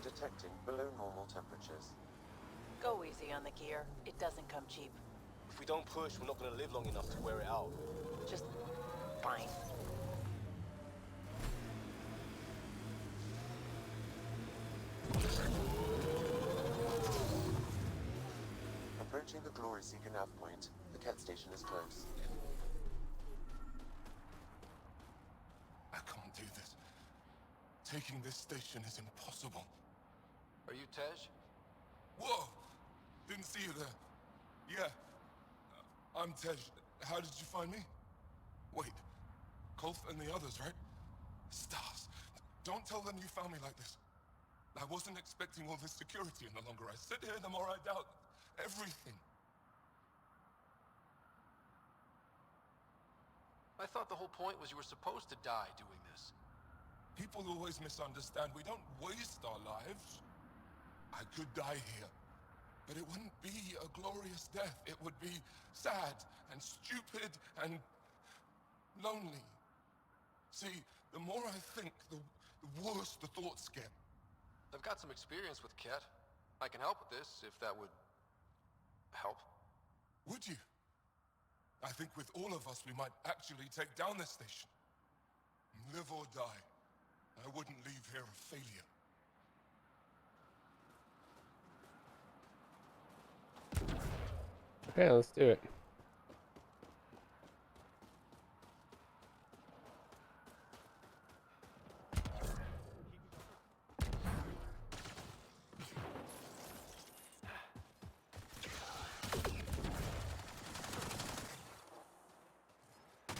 detecting below normal temperatures. Go easy on the gear. It doesn't come cheap. If we don't push, we're not gonna live long enough to wear it out. Just fine. Approaching the Glory Seeker nav point. The Ket station is close. I can't do this. Taking this station is impossible. Are you Tej? Whoa! Didn't see you there. Yeah. I'm Tej. How did you find me? Wait. Kolf and the others, right? Stars. Don't tell them you found me like this. I wasn't expecting all this security, and the longer I sit here, the more I doubt everything. I thought the whole point was you were supposed to die doing this. People always misunderstand. We don't waste our lives. I could die here, but it wouldn't be a glorious death. It would be sad and stupid and lonely. See, the more I think, the worse the thoughts get. I've got some experience with Ket. I can help with this, if that would help. Would you? I think with all of us, we might actually take down this station. Live or die. I wouldn't leave here a failure. Okay, let's do it.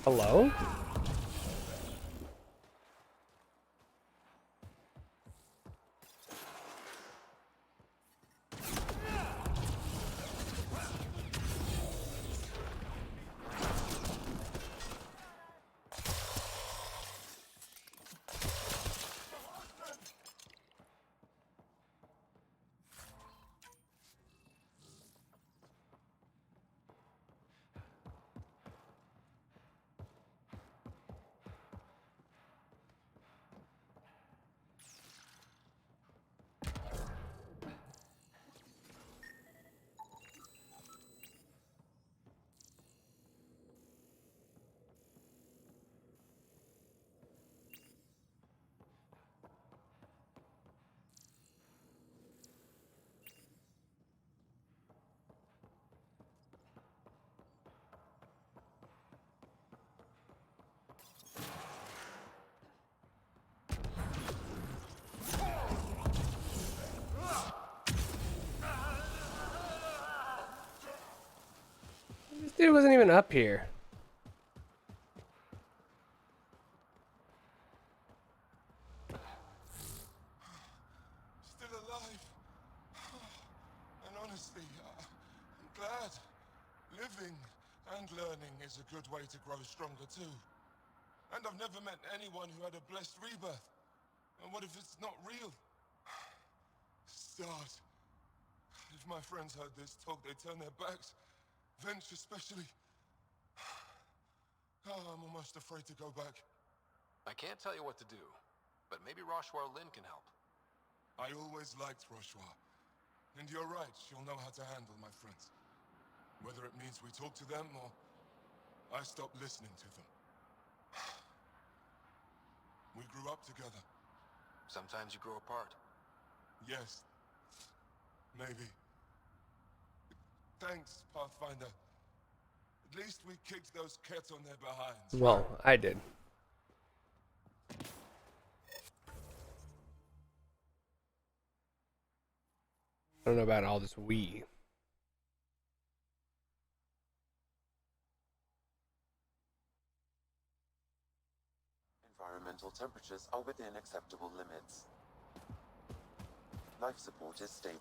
Hello? This dude wasn't even up here. Still alive. And honestly, I'm glad. Living and learning is a good way to grow stronger too. And I've never met anyone who had a blessed rebirth. And what if it's not real? Stars. If my friends heard this talk, they'd turn their backs. Venture especially. Oh, I'm almost afraid to go back. I can't tell you what to do, but maybe Roshwar Lin can help. I always liked Roshwar. And you're right, she'll know how to handle my friends. Whether it means we talk to them or I stop listening to them. We grew up together. Sometimes you grow apart. Yes. Maybe. Thanks, Pathfinder. At least we kicked those Ket on their behinds. Well, I did. I don't know about all this we. Environmental temperatures are within acceptable limits. Life support is stable.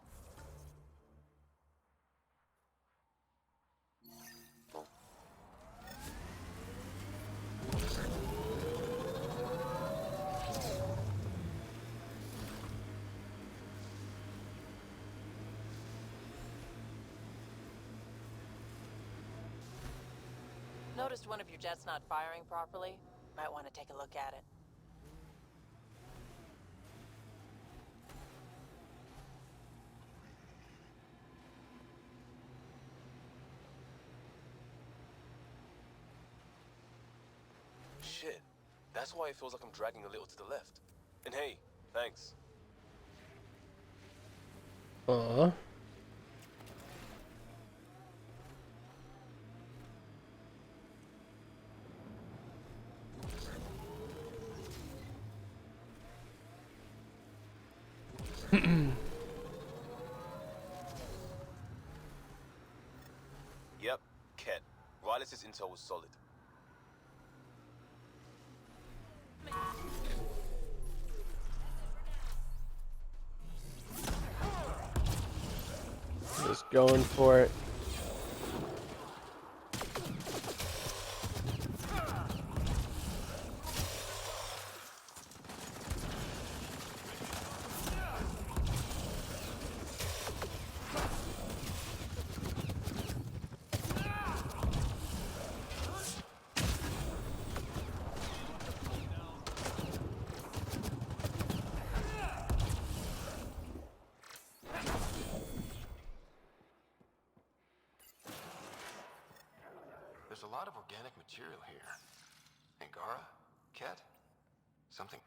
Noticed one of your jets not firing properly. Might want to take a look at it. That's why it feels like I'm dragging a little to the left. And hey, thanks. Aw. Yep, Ket. Riley's intel was solid. Just going for it. There's a lot of organic material here. Angara? Ket? Something...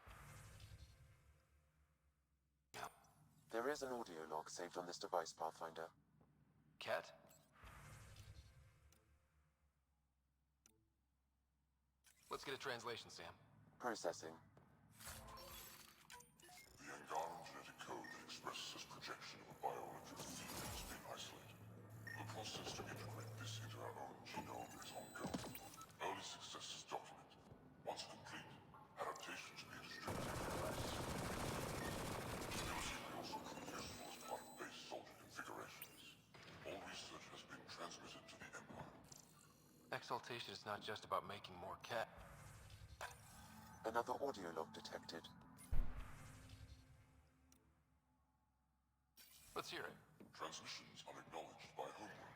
Yeah. There is an audio log saved on this device, Pathfinder. Ket? Let's get a translation, Sam. Processing. The Angaran genetic code that expresses this projection of a bioelectric field has been isolated. The process to integrate this into our own genome is ongoing. Early success is documented. Once complete, adaptations will be distributed in the labs. Ability may also prove useful as part of base soldier configurations. All research has been transmitted to the Empire. Exaltation is not just about making more Ket. Another audio log detected. Let's hear it. Transmissions unacknowledged by homeworld.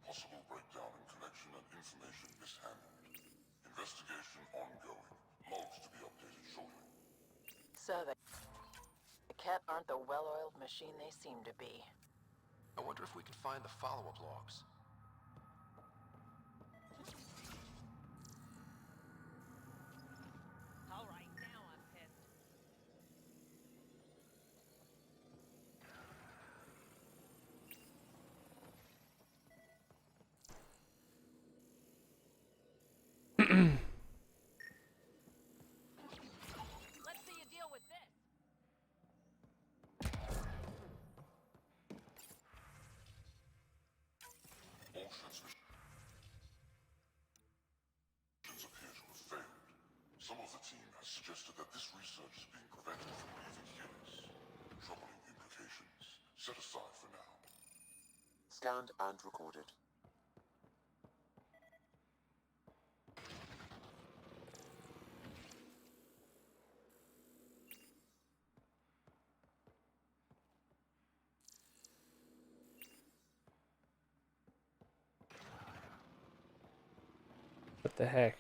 Possible breakdown in connection and information mishandled. Investigation ongoing. Logs to be updated shortly. So the Ket aren't the well-oiled machine they seem to be. I wonder if we can find the follow-up logs. All right, now I'm pissed. Let's see you deal with this. All transmissions appear to have failed. Some of the team has suggested that this research is being prevented from leaving Helix. Troubling implications. Set aside for now. Scanned and recorded. What the heck?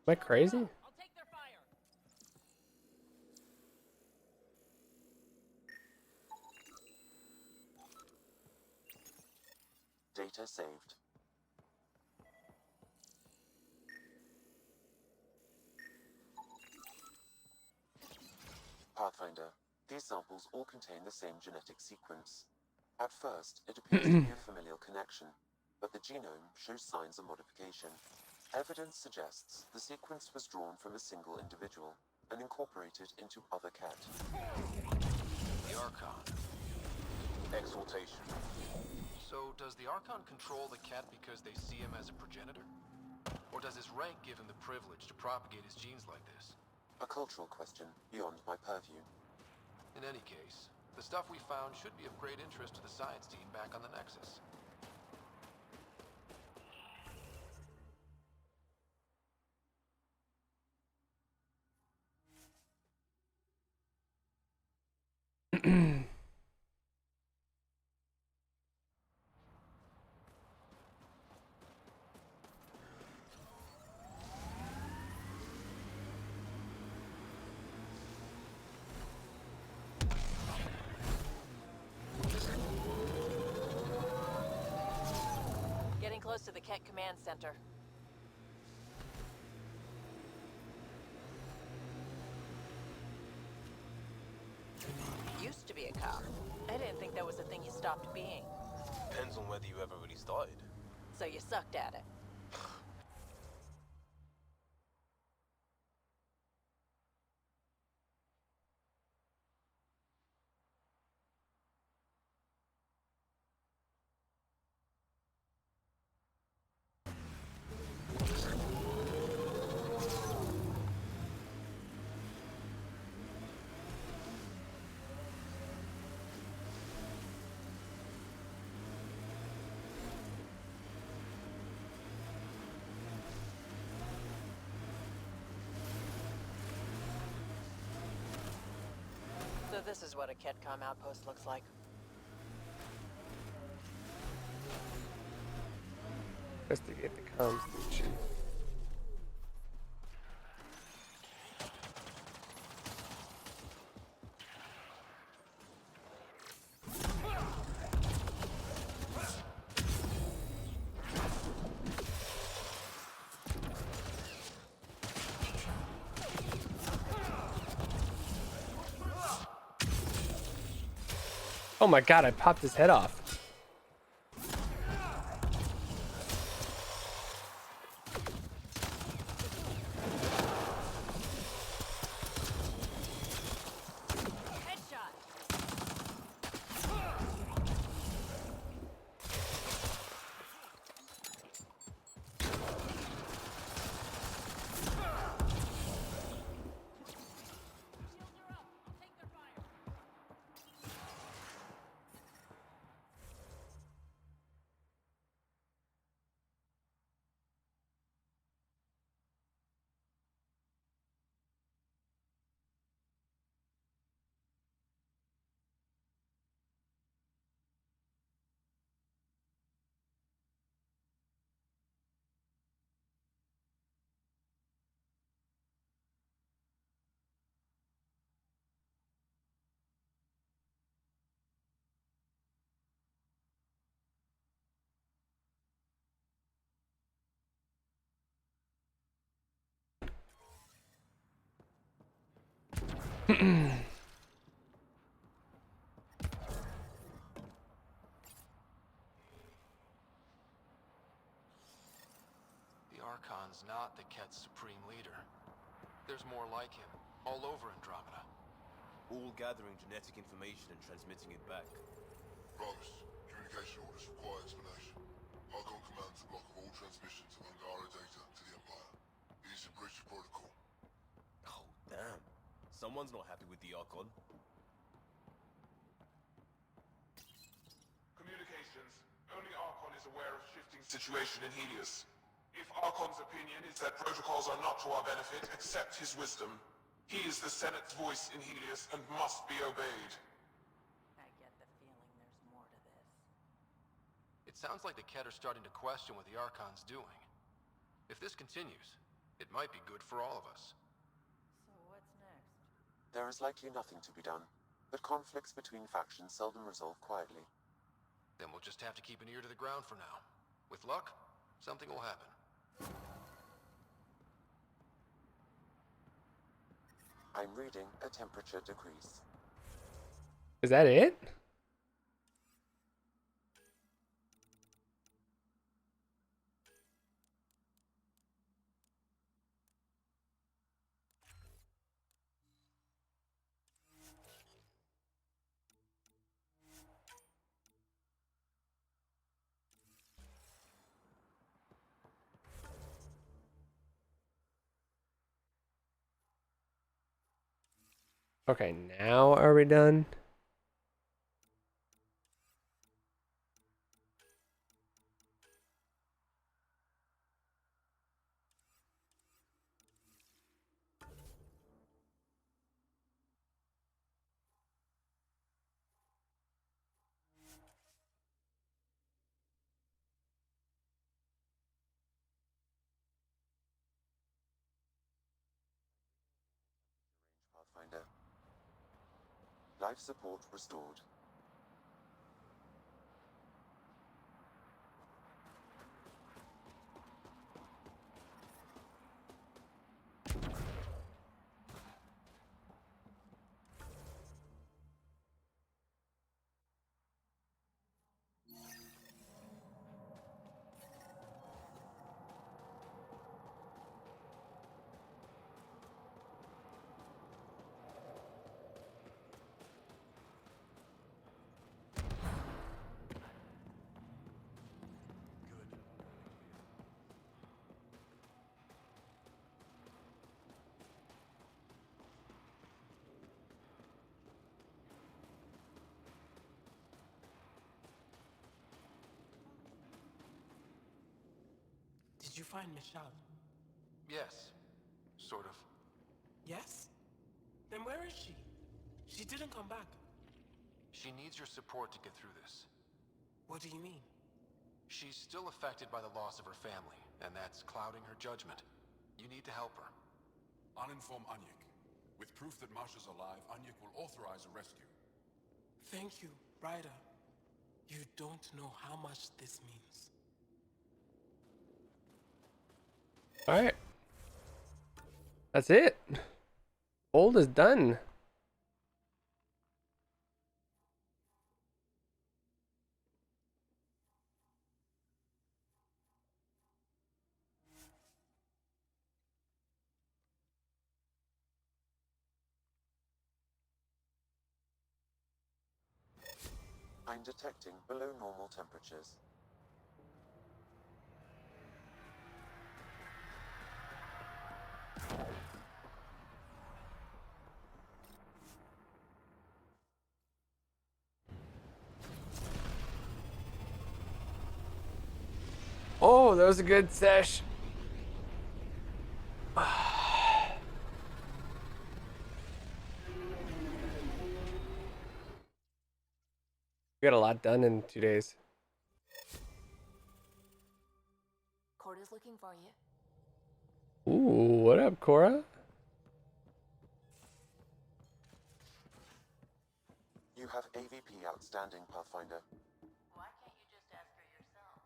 Am I crazy? I'll take their fire. Data saved. Pathfinder, these samples all contain the same genetic sequence. At first, it appears to be a familial connection, but the genome shows signs of modification. Evidence suggests the sequence was drawn from a single individual and incorporated into other Ket. The Archon. Exaltation. So, does the Archon control the Ket because they see him as a progenitor? Or does his rank give him the privilege to propagate his genes like this? A cultural question beyond my purview. In any case, the stuff we found should be of great interest to the science team back on the Nexus. close to the Kett Command Center. Used to be a cop. I didn't think that was a thing you stopped being. Depends on whether you ever really started. So you sucked at it. So this is what a KEDCOM outpost looks like. Investigate the comms station. Oh my god, I popped his head off. The Archon's not the Kett's supreme leader. There's more like him, all over Andromeda. All gathering genetic information and transmitting it back. Primus, communication orders require explanation. Archon commands a block of all transmissions of Angara data to the Empire. It is a breach of protocol. Oh, damn. Someone's not happy with the Archon. Communications. Only Archon is aware of shifting situation in Helios. If Archon's opinion is that protocols are not to our benefit, accept his wisdom. He is the Senate's voice in Helios and must be obeyed. I get the feeling there's more to this. It sounds like the Kett are starting to question what the Archon's doing. If this continues, it might be good for all of us. So what's next? There is likely nothing to be done, but conflicts between factions seldom resolve quietly. Then we'll just have to keep an ear to the ground for now. With luck, something will happen. I'm reading a temperature decrease. Is that it? Okay, now are we done? Pathfinder. Life support restored. Did you find Michelle? Yes. Sort of. Yes? Then where is she? She didn't come back. She needs your support to get through this. What do you mean? She's still affected by the loss of her family, and that's clouding her judgment. You need to help her. I'll inform Anyik. With proof that Masha's alive, Anyik will authorize a rescue. Thank you, Ryder. You don't know how much this means. Alright. That's it. Old is done. I'm detecting below normal temperatures. Oh, that was a good sesh. We got a lot done in 2 days. Corda's looking for you. Ooh, what up, Cora? You have AVP outstanding, Pathfinder. Why can't you just ask her yourself?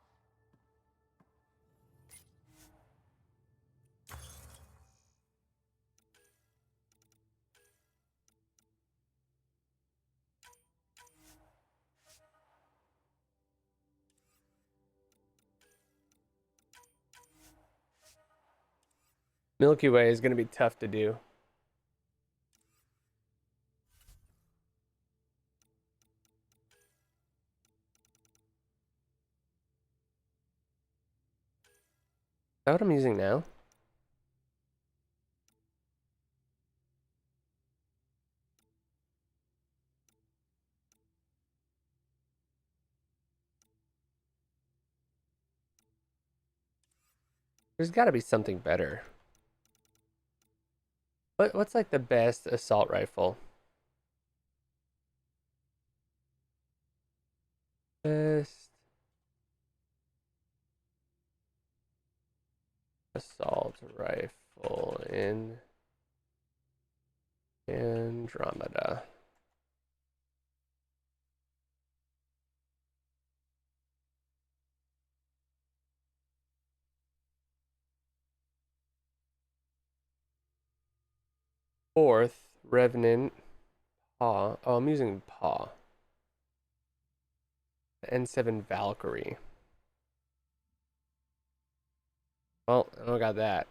Milky Way is going to be tough to do. Is that what I'm using now? There's got to be something better. What's like the best assault rifle? Best assault rifle in Andromeda. Fourth, Revenant, Paw. Oh, I'm using Paw. The N7 Valkyrie. Well, I don't got that.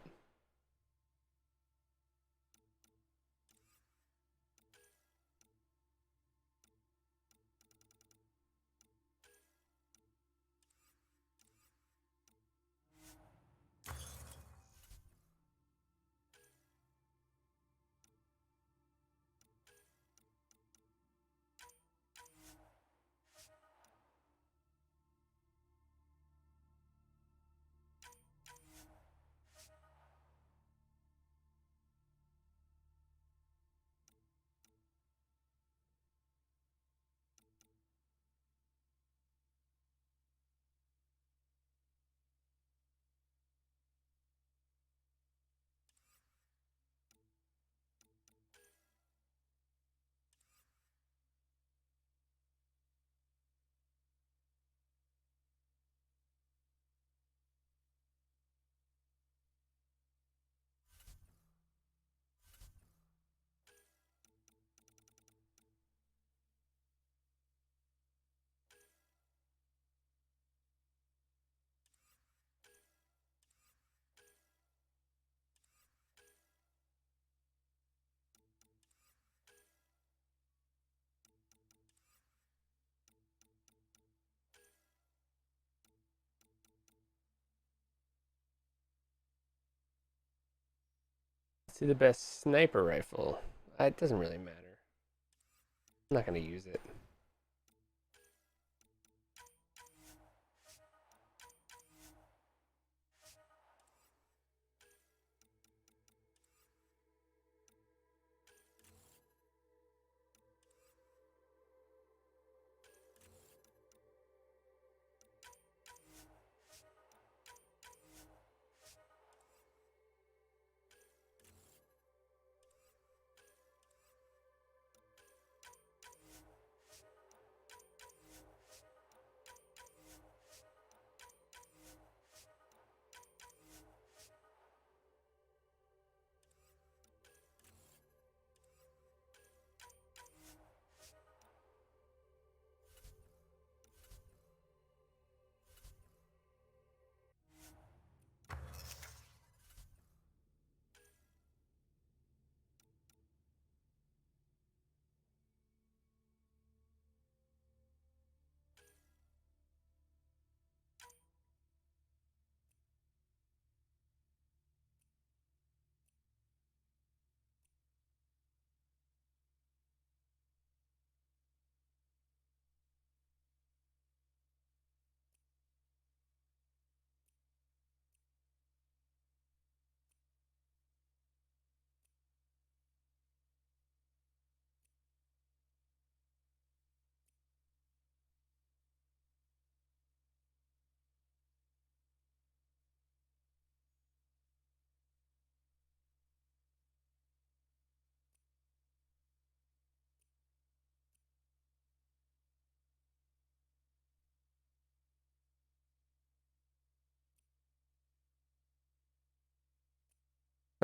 Let's see the best sniper rifle. It doesn't really matter. I'm not going to use it.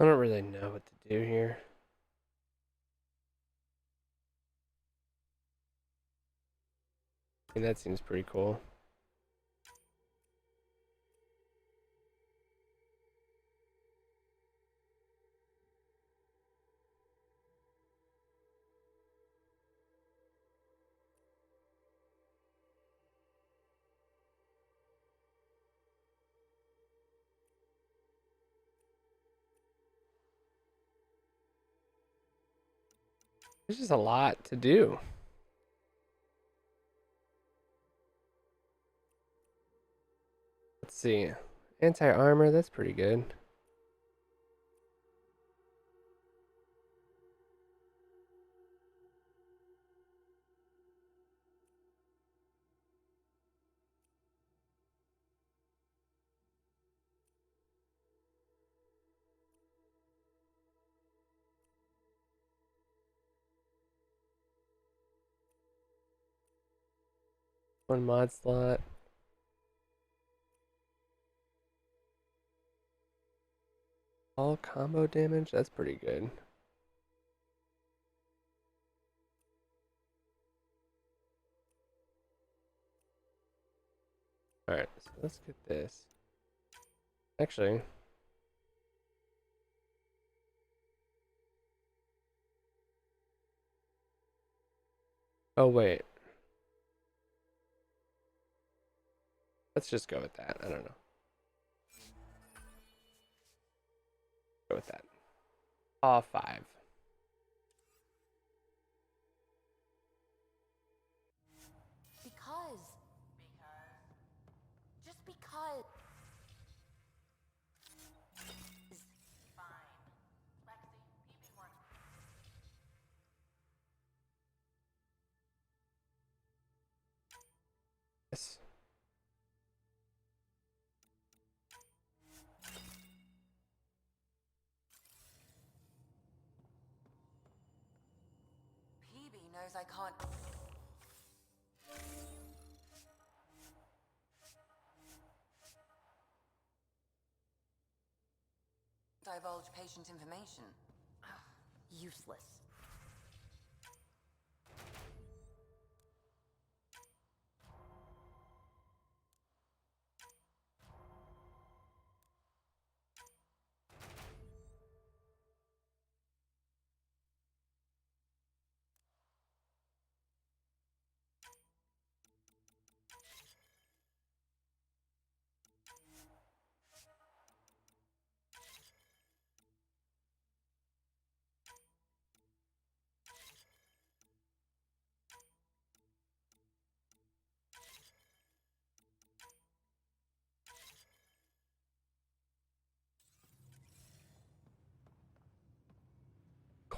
I don't really know what to do here. I mean, that seems pretty cool. There's just a lot to do. Let's see. Anti-armor, that's pretty good. One mod slot. All combo damage, that's pretty good. Alright, so let's get this. Actually, oh wait. Let's just go with that. I don't know. Go with that. All 5. Because. Just because. Yes. PB knows I can't. Divulge patient information. Useless.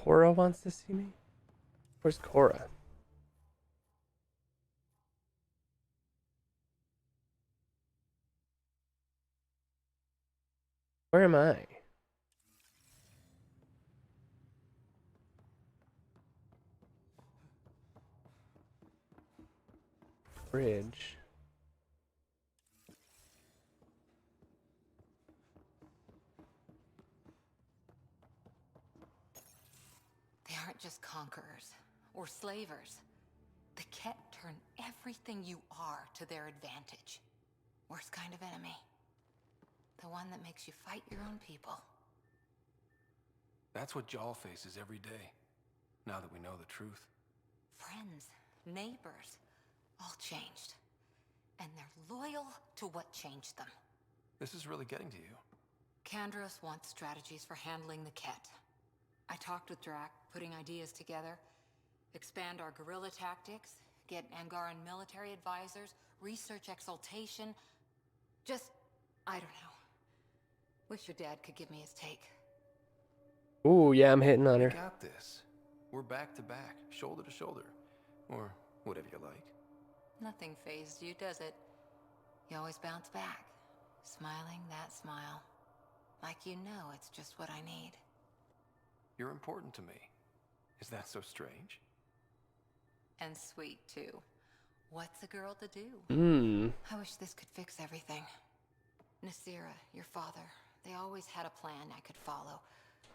Cora wants to see me? Where's Cora? Where am I? Bridge. They aren't just conquerors or slavers. The Ket turn everything you are to their advantage. Worst kind of enemy. The one that makes you fight your own people. That's what Jaw faces every day, now that we know the truth. Friends, neighbors, all changed. And they're loyal to what changed them. This is really getting to you. Kandros wants strategies for handling the Ket. I talked with Drac, putting ideas together. Expand our guerrilla tactics, get Angaran military advisors, research exaltation. Just, I don't know. Wish your dad could give me his take. Ooh, yeah, I'm hitting on We her. got this. We're back to back, shoulder to shoulder. Or whatever you like. Nothing fazed you, does it? You always bounce back, smiling that smile. Like you know it's just what I need. You're important to me. Is that so strange? And sweet, too. What's a girl to do? I wish this could fix everything. Nasira, your father, they always had a plan I could follow.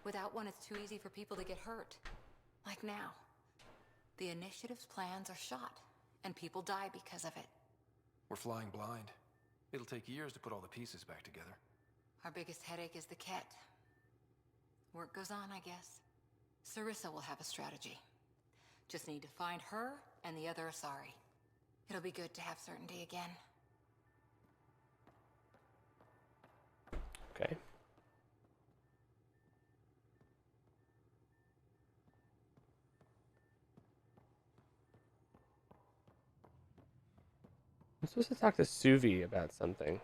Without one, it's too easy for people to get hurt. Like now. The initiative's plans are shot, and people die because of it. We're flying blind. It'll take years to put all the pieces back together. Our biggest headache is the Ket. Work goes on, I guess. Sarissa will have a strategy. Just need to find her and the other Asari. It'll be good to have certainty again. Okay. I'm supposed to talk to Suvi about something.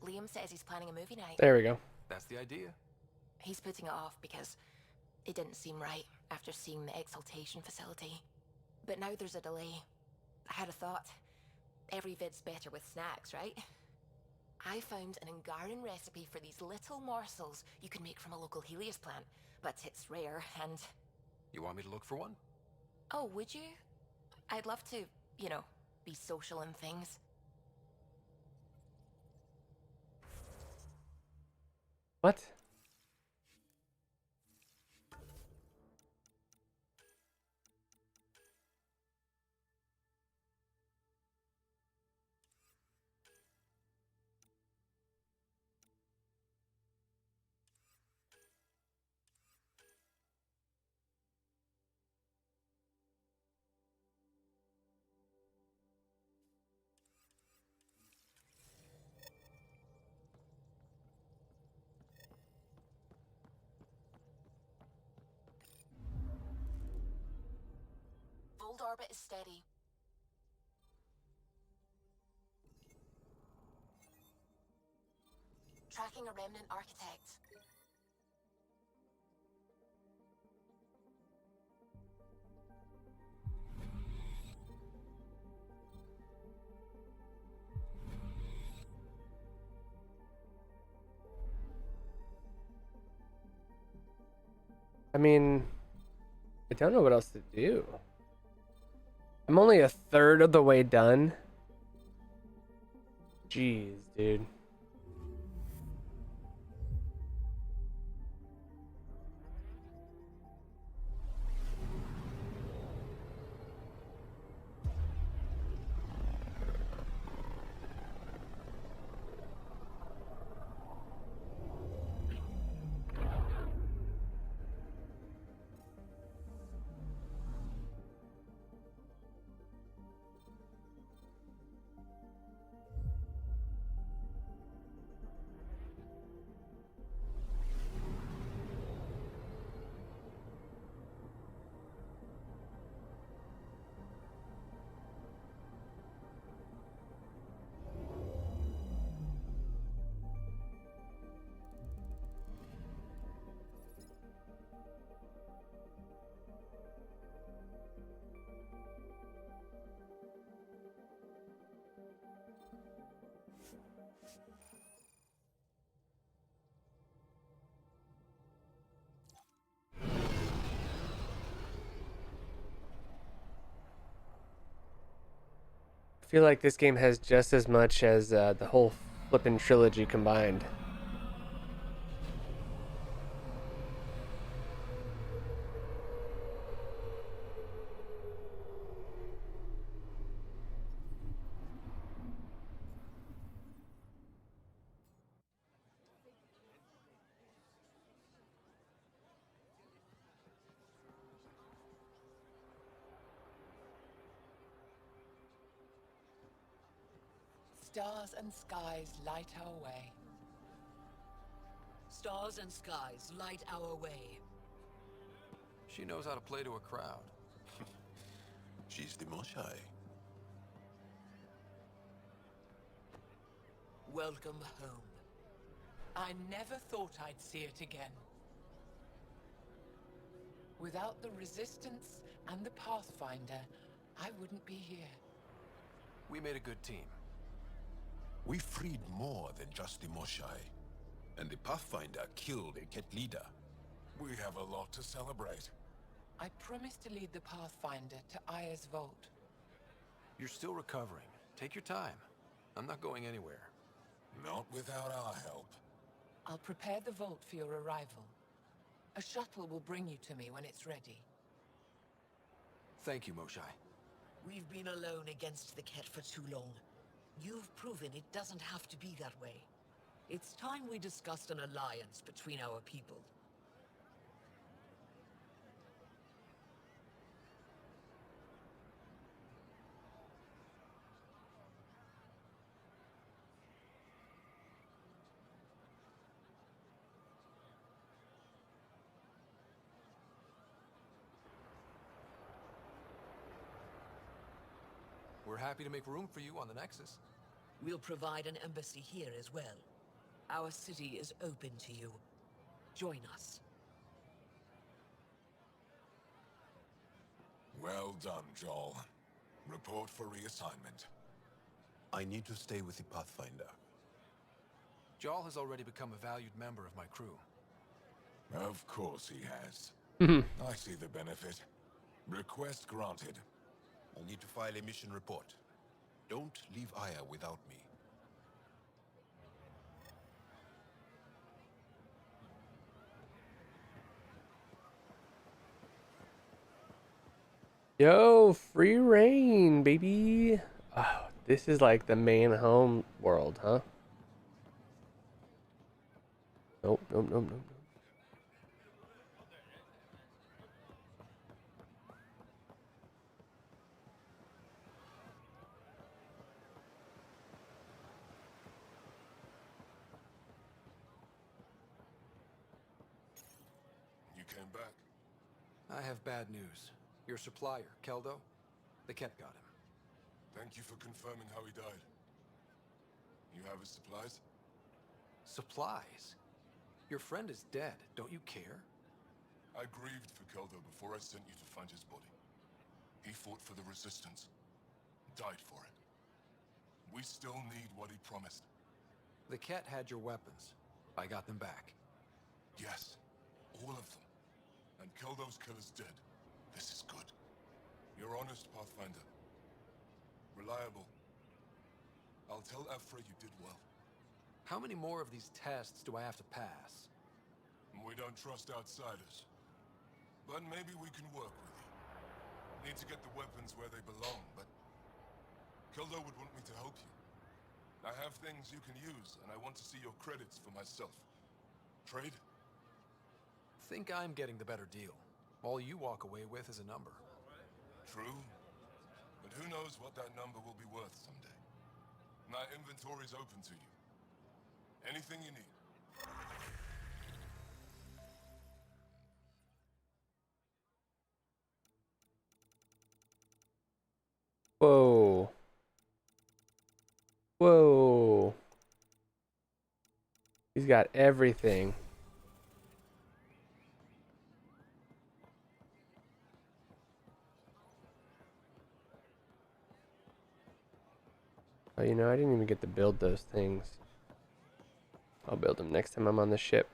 Liam says he's planning a movie night. There we go. That's the idea. He's putting it off because it didn't seem right after seeing the exaltation facility. But now there's a delay. I had a thought. Every vid's better with snacks, right? I found an Angaran recipe for these little morsels you can make from a local Helios plant, but it's rare and... You want me to look for one? Oh, would you? I'd love to, you know, be social and things. What? Fold orbit is steady. Tracking a remnant architect. I mean, I don't know what else to do. I'm only a third of the way done. Jeez, dude. feel like this game has just as much as the whole flippin' trilogy combined. Stars and skies light our way. Stars and skies light our way. She knows how to play to a crowd. She's the Moshai. Welcome home. I never thought I'd see it again. Without the Resistance and the Pathfinder, I wouldn't be here. We made a good team. We freed more than just the Moshai. And the Pathfinder killed a Ket leader. We have a lot to celebrate. I promised to lead the Pathfinder to Aya's vault. You're still recovering. Take your time. I'm not going anywhere. Not without our help. I'll prepare the vault for your arrival. A shuttle will bring you to me when it's ready. Thank you, Moshai. We've been alone against the Ket for too long. You've proven it doesn't have to be that way. It's time we discussed an alliance between our people. We're happy to make room for you on the Nexus. We'll provide an embassy here as well. Our city is open to you. Join us. Well done, Joel. Report for reassignment. I need to stay with the Pathfinder. Jarl has already become a valued member of my crew. Of course he has. Mhm. I see the benefit. Request granted. I need to file a mission report. Don't leave Aya without me. Yo, free reign, baby. Oh, this is like the main home world, huh? Nope, nope, nope, nope. You came back. I have bad news. Your supplier, Keldo, the Ket got him. Thank you for confirming how he died. You have his supplies? Supplies? Your friend is dead. Don't you care? I grieved for Keldo before I sent you to find his body. He fought for the Resistance. Died for it. We still need what he promised. The Ket had your weapons. I got them back. Yes, all of them. And Keldo's killer's dead. This is good. You're honest, Pathfinder. Reliable. I'll tell Afra you did well. How many more of these tests do I have to pass? We don't trust outsiders. But maybe we can work with you. Need to get the weapons where they belong, but Keldo would want me to help you. I have things you can use, and I want to see your credits for myself. Trade? Think I'm getting the better deal. All you walk away with is a number. True. But who knows what that number will be worth someday. My inventory's open to you. Anything you need. Whoa. Whoa. He's got everything. Oh, you know, I didn't even get to build those things. I'll build them next time I'm on the ship.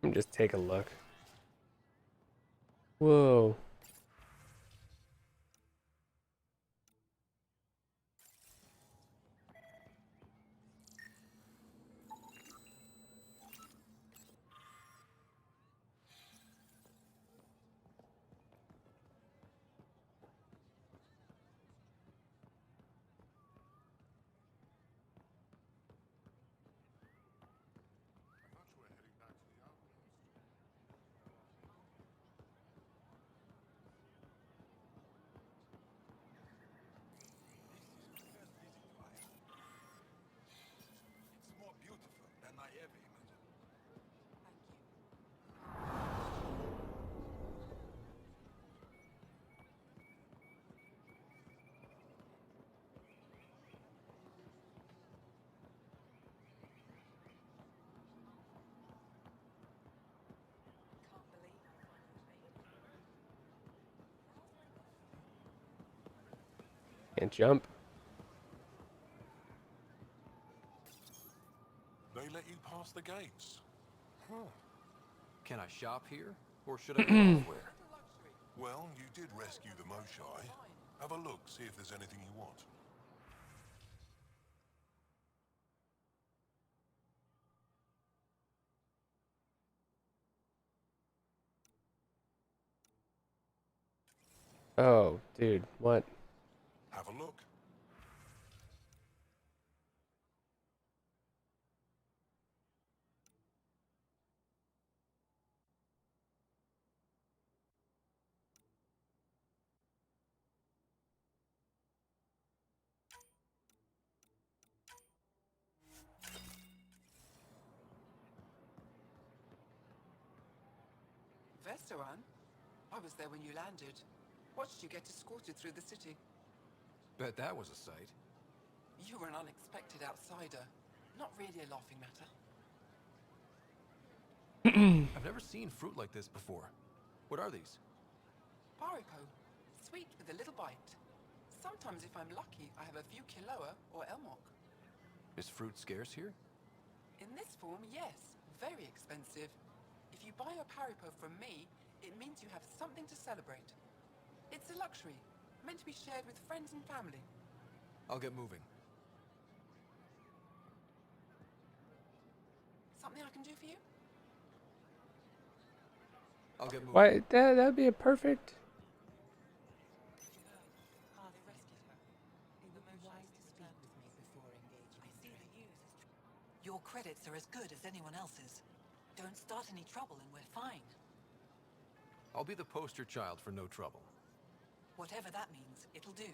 Let me just take a look. Whoa. It's more beautiful than I ever imagined. Can't jump. They let you pass the gates. Huh. Can I shop here, or should I go elsewhere? Well, you did rescue the Moshai. Have a look, see if there's anything you want. Oh, dude, what? Have a look. Vestaran? I was there when you landed. Watched you get escorted through the city. Bet that was a sight. You were an unexpected outsider. Not really a laughing matter. I've never seen fruit like this before. What are these? Paripo. Sweet with a little bite. Sometimes if I'm lucky, I have a few Kiloa or Elmok. Is fruit scarce here? In this form, yes. Very expensive. If you buy a Paripo from me, it means you have something to celebrate. It's a luxury, meant to be shared with friends and family. I'll get moving. Something I can do for you? I'll get moving. Why? That'd be a perfect. Your credits are as good as anyone else's. Don't start any trouble and we're fine. I'll be the poster child for no trouble. Whatever that means, it'll do.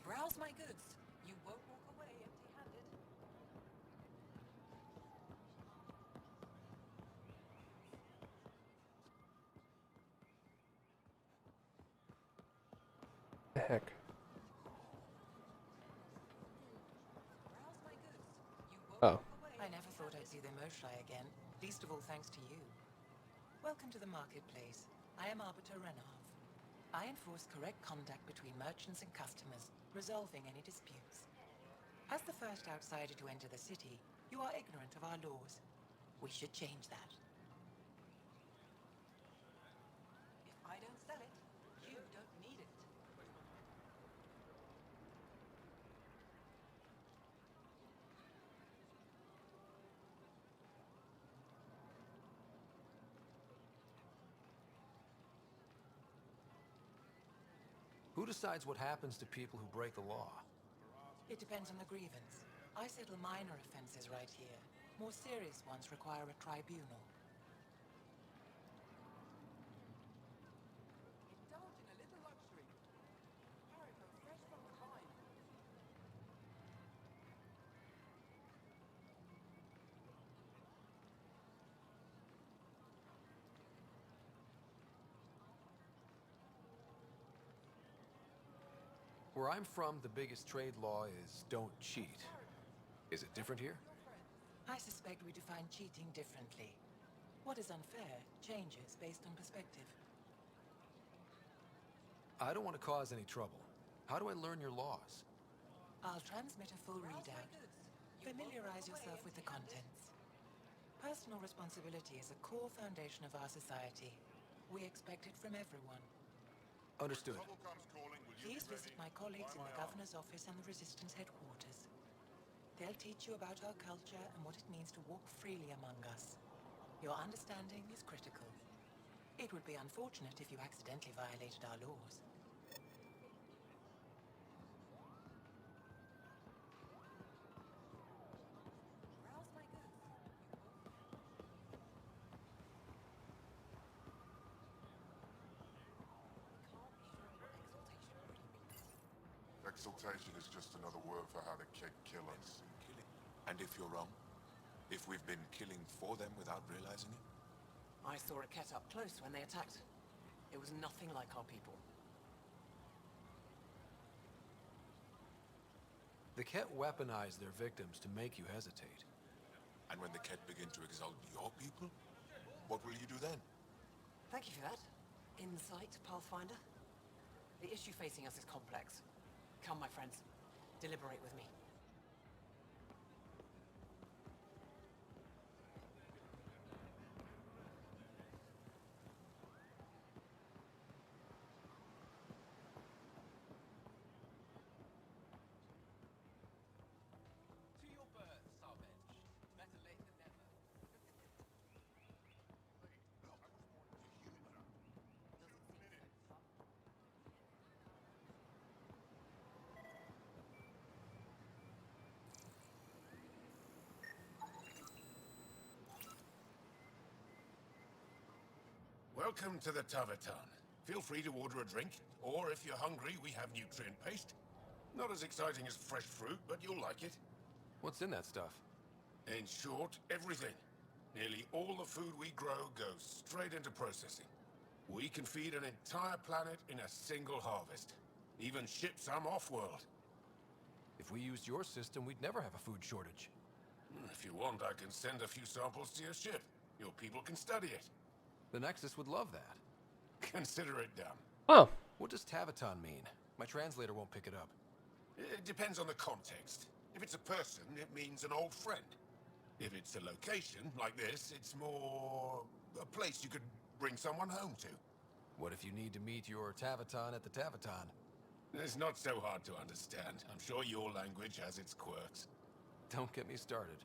Browse my goods. You won't walk away empty-handed. The heck? Oh. I never thought I'd see the Moshai again, least of all thanks to you. Welcome to the marketplace. I am Arbiter Renav. I enforce correct conduct between merchants and customers, resolving any disputes. As the first outsider to enter the city, you are ignorant of our laws. We should change that. If I don't sell it, you don't need it. Who decides what happens to people who break the law? It depends on the grievance. I settle minor offenses right here. More serious ones require a tribunal. Indulge in a little luxury. Haribo fresh from the vine. Where I'm from, the biggest trade law is don't cheat. Is it different here? I suspect we define cheating differently. What is unfair changes based on perspective. I don't want to cause any trouble. How do I learn your laws? I'll transmit a full readout. Familiarize yourself with the contents. Personal responsibility is a core foundation of our society. We expect it from everyone. Understood. Please visit my colleagues in the Governor's office and the Resistance headquarters. They'll teach you about our culture and what it means to walk freely among us. Your understanding is critical. It would be unfortunate if you accidentally violated our laws. Exaltation is just another word for how the Kett kill us. Killing. And if you're wrong? If we've been killing for them without realizing it? I saw a Kett up close when they attacked. It was nothing like our people. The Kett weaponize their victims to make you hesitate. And when the Kett begin to exalt your people? What will you do then? Thank you for that. Insight, Pathfinder. The issue facing us is complex. Come, my friends. Deliberate with me. Welcome to the Taverton. Feel free to order a drink, or if you're hungry, we have nutrient paste. Not as exciting as fresh fruit, but you'll like it. What's in that stuff? In short, everything. Nearly all the food we grow goes straight into processing. We can feed an entire planet in a single harvest. Even ship some off-world. If we used your system, we'd never have a food shortage. If you want, I can send a few samples to your ship. Your people can study it. The Nexus would love that. Consider it done. Oh. What does Taverton mean? My translator won't pick it up. It depends on the context. If it's a person, it means an old friend. If it's a location, like this, it's more a place you could bring someone home to. What if you need to meet your Taverton at the Taverton? It's not so hard to understand. I'm sure your language has its quirks. Don't get me started.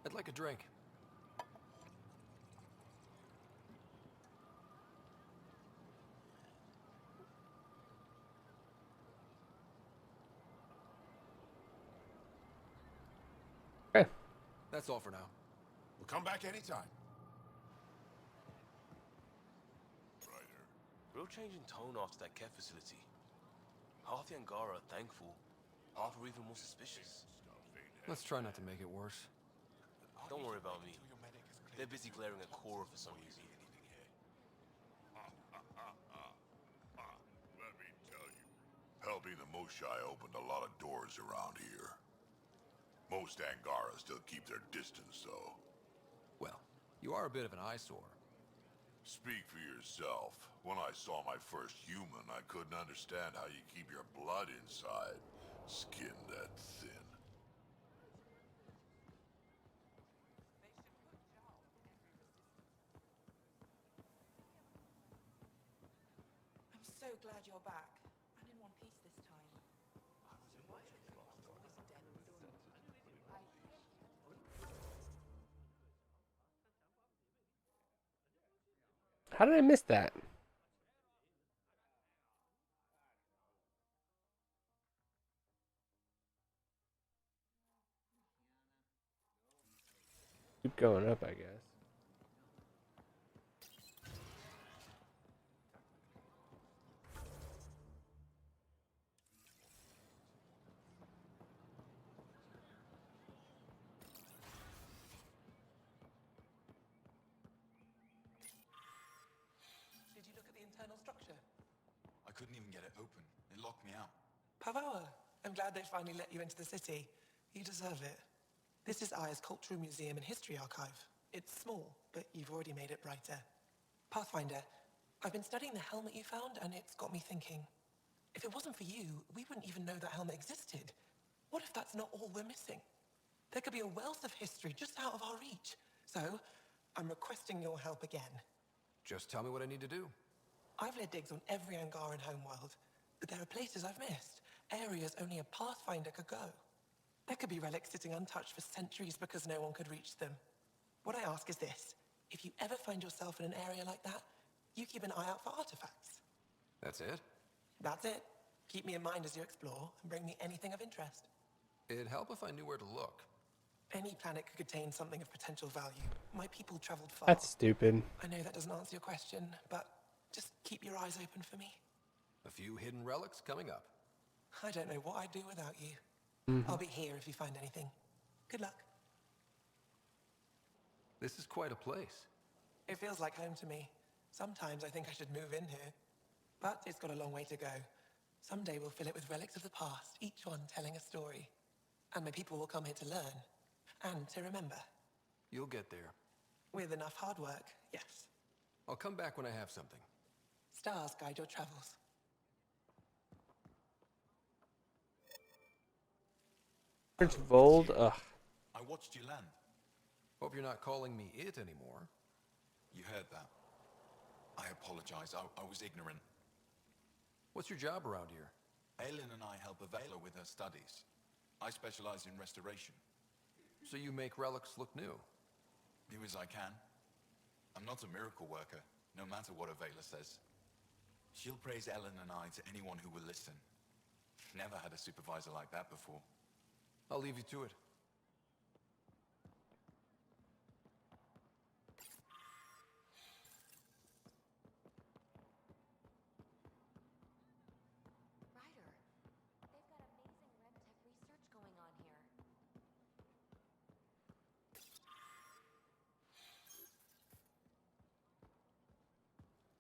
I'd like a drink. Okay. That's all for now. We'll come back anytime. Real change in tone after that Kett facility. Half the Angara are thankful, half are even more suspicious. Let's try not to make it worse. Don't worry about me. They're busy glaring at Cora for some reason. Let me tell you, helping the Moshai opened a lot of doors around here. Most Angara still keep their distance, though. Well, you are a bit of an eyesore. Speak for yourself. When I saw my first human, I couldn't understand how you keep your blood inside. Skin that thin. I'm so glad you're back. I'm in one piece this time. How did I miss that? Keep going up, I guess. Did you look at the internal structure? I couldn't even get it open. It locked me out. Pavawa, I'm glad they finally let you into the city. You deserve it. This is Aya's Cultural Museum and History Archive. It's small, but you've already made it brighter. Pathfinder, I've been studying the helmet you found, and it's got me thinking. If it wasn't for you, we wouldn't even know that helmet existed. What if that's not all we're missing? There could be a wealth of history just out of our reach. So, I'm requesting your help again. Just tell me what I need to do. I've led digs on every Angaran homeworld, but there are places I've missed, areas only a Pathfinder could go. There could be relics sitting untouched for centuries because no one could reach them. What I ask is this: if you ever find yourself in an area like that, you keep an eye out for artifacts. That's it? That's it. Keep me in mind as you explore, and bring me anything of interest. It'd help if I knew where to look. Any planet could contain something of potential value. My people traveled far. That's stupid. I know that doesn't answer your question, but just keep your eyes open for me. A few hidden relics coming up. I don't know what I'd do without you. I'll be here if you find anything. Good luck. This is quite a place. It feels like home to me. Sometimes I think I should move in here. But it's got a long way to go. Someday we'll fill it with relics of the past, each one telling a story. And my people will come here to learn. And to remember. You'll get there. With enough hard work, yes. I'll come back when I have something. Stars guide your travels. Orange Vold? Ugh. I watched you land. Hope you're not calling me it anymore. You heard that. I apologize. I was ignorant. What's your job around here? Aelin and I help Avela with her studies. I specialize in restoration. So you make relics look new? Do as I can. I'm not a miracle worker, no matter what Avela says. She'll praise Ellen and I to anyone who will listen. Never had a supervisor like that before. I'll leave you to it. Ryder, they've got amazing RevTech research going on here.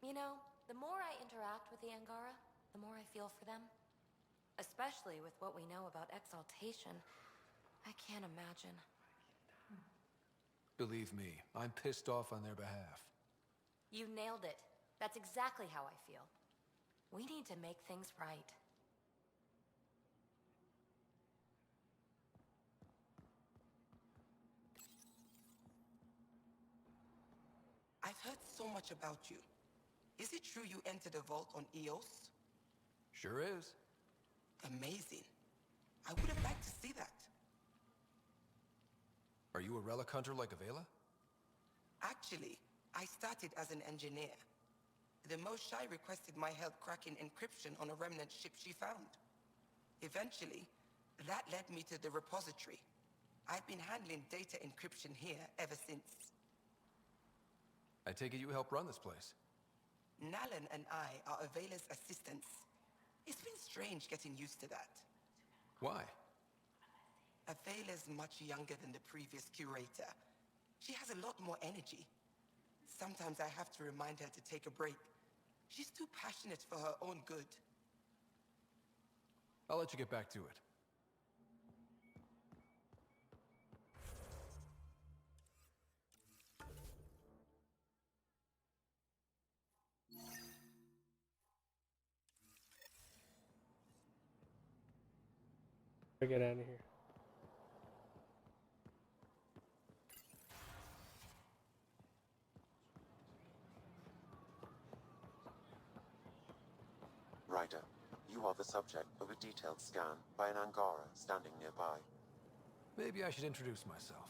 You know, the more I interact with the Angara, the more I feel for them. Especially with what we know about exaltation. I can't imagine. Believe me, I'm pissed off on their behalf. You nailed it. That's exactly how I feel. We need to make things right. I've heard so much about you. Is it true you entered a vault on Eos? Sure is. Amazing. I would have liked to see that. Are you a relic hunter like Avela? Actually, I started as an engineer. The Moshai requested my help cracking encryption on a remnant ship she found. Eventually, that led me to the repository. I've been handling data encryption here ever since. I take it you help run this place. Nalan and I are Avela's assistants. It's been strange getting used to that. Why? Avela's much younger than the previous curator. She has a lot more energy. Sometimes I have to remind her to take a break. She's too passionate for her own good. I'll let you get back to it. Get out of here. Ryder, you are the subject of a detailed scan by an Angara standing nearby. Maybe I should introduce myself.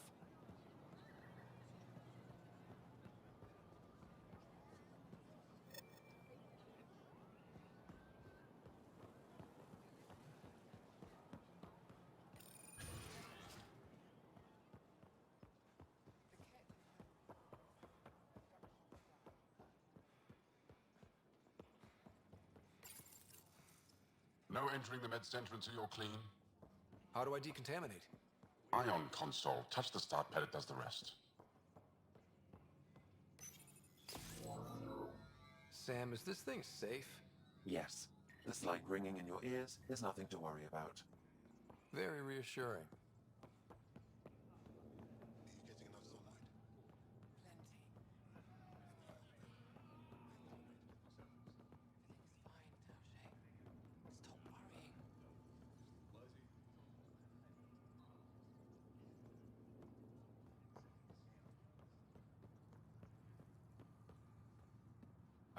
No entering the med center until you're clean. How do I decontaminate? Ion console. Touch the start pad, it does the rest. Sam, is this thing safe? Yes, the slight ringing in your ears is nothing to worry about. Very reassuring.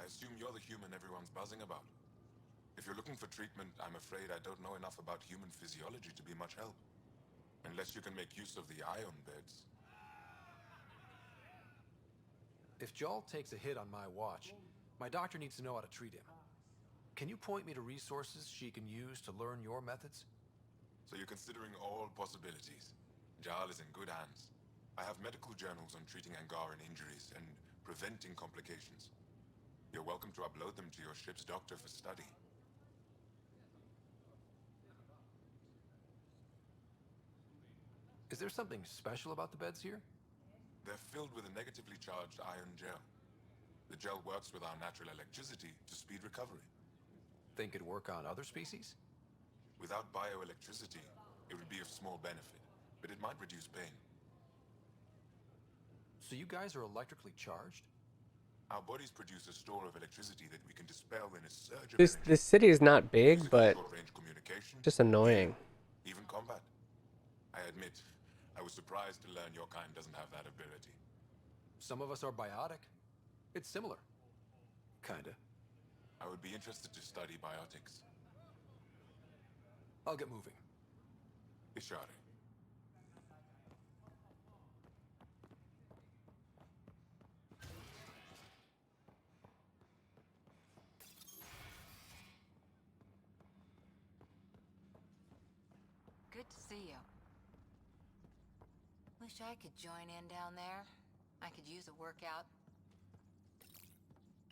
I assume you're the human everyone's buzzing about. If you're looking for treatment, I'm afraid I don't know enough about human physiology to be much help. Unless you can make use of the ion beds. If Jarl takes a hit on my watch, my doctor needs to know how to treat him. Can you point me to resources she can use to learn your methods? So you're considering all possibilities. Jarl is in good hands. I have medical journals on treating Angaran injuries and preventing complications. You're welcome to upload them to your ship's doctor for study. Is there something special about the beds here? They're filled with a negatively charged ion gel. The gel works with our natural electricity to speed recovery. Think it'd work on other species? Without bioelectricity, it would be of small benefit, but it might reduce pain. So you guys are electrically charged? Our bodies produce a store of electricity that we can dispel in a surge of This city is not big, but short-range communication, just annoying. even combat. I admit, I was surprised to learn your kind doesn't have that ability. Some of us are biotic. It's similar. Kinda. I would be interested to study biotics. I'll get moving. Ishari. Good to see you. Wish I could join in down there. I could use a workout.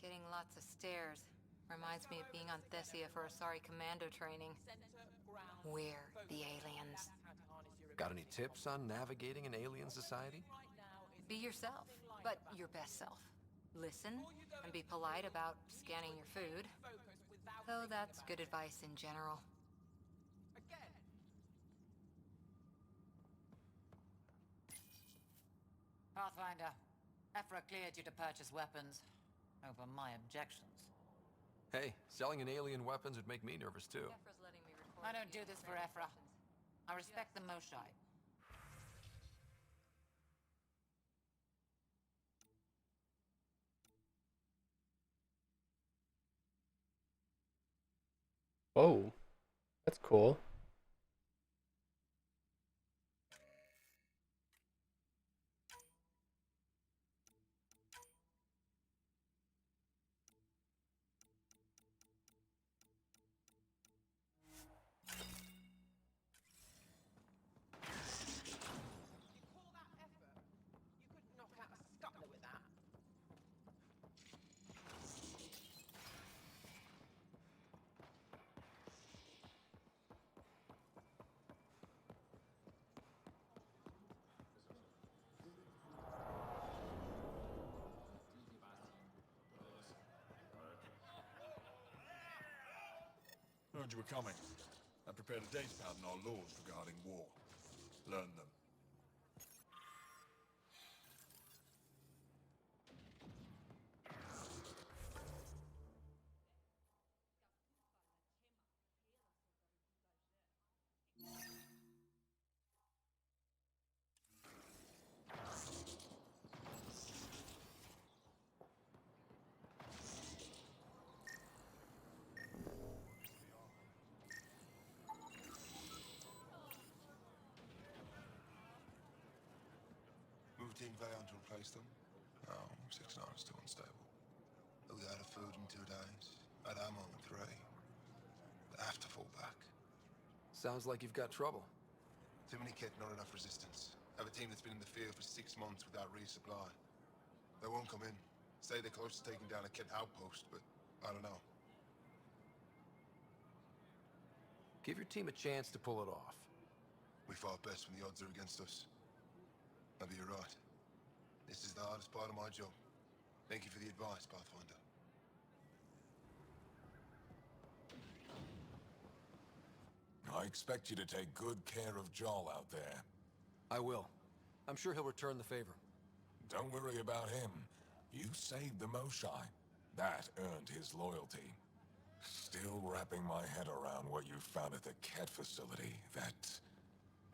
Getting lots of stairs. Reminds me of being on Thessia for Asari commando training. We're the aliens. Got any tips on navigating an alien society? Be yourself, but your best self. Listen and be polite about scanning your food. Though that's good advice in general. Pathfinder, Ephra cleared you to purchase weapons. Over my objections. Hey, selling an alien weapons would make me nervous too. I don't do this for Ephra. I respect the Moshai. Whoa, that's cool. Heard you were coming. I prepared a date pad on our laws regarding war. Learn them. Move Team Vayon to replace them? No, 6-9 is too unstable. They'll be out of food in 2 days. Out of ammo in 3. They have to fall back. Sounds like you've got trouble. Too many kit, not enough resistance. Have a team that's been in the field for 6 months without resupply. They won't come in. Say they're close to taking down a kit outpost, but I don't know. Give your team a chance to pull it off. We fight best when the odds are against us. Maybe you're right. This is the hardest part of my job. Thank you for the advice, Pathfinder. I expect you to take good care of Jarl out there. I will. I'm sure he'll return the favor. Don't worry about him. You saved the Moshai. That earned his loyalty. Still wrapping my head around what you found at the Ket facility. That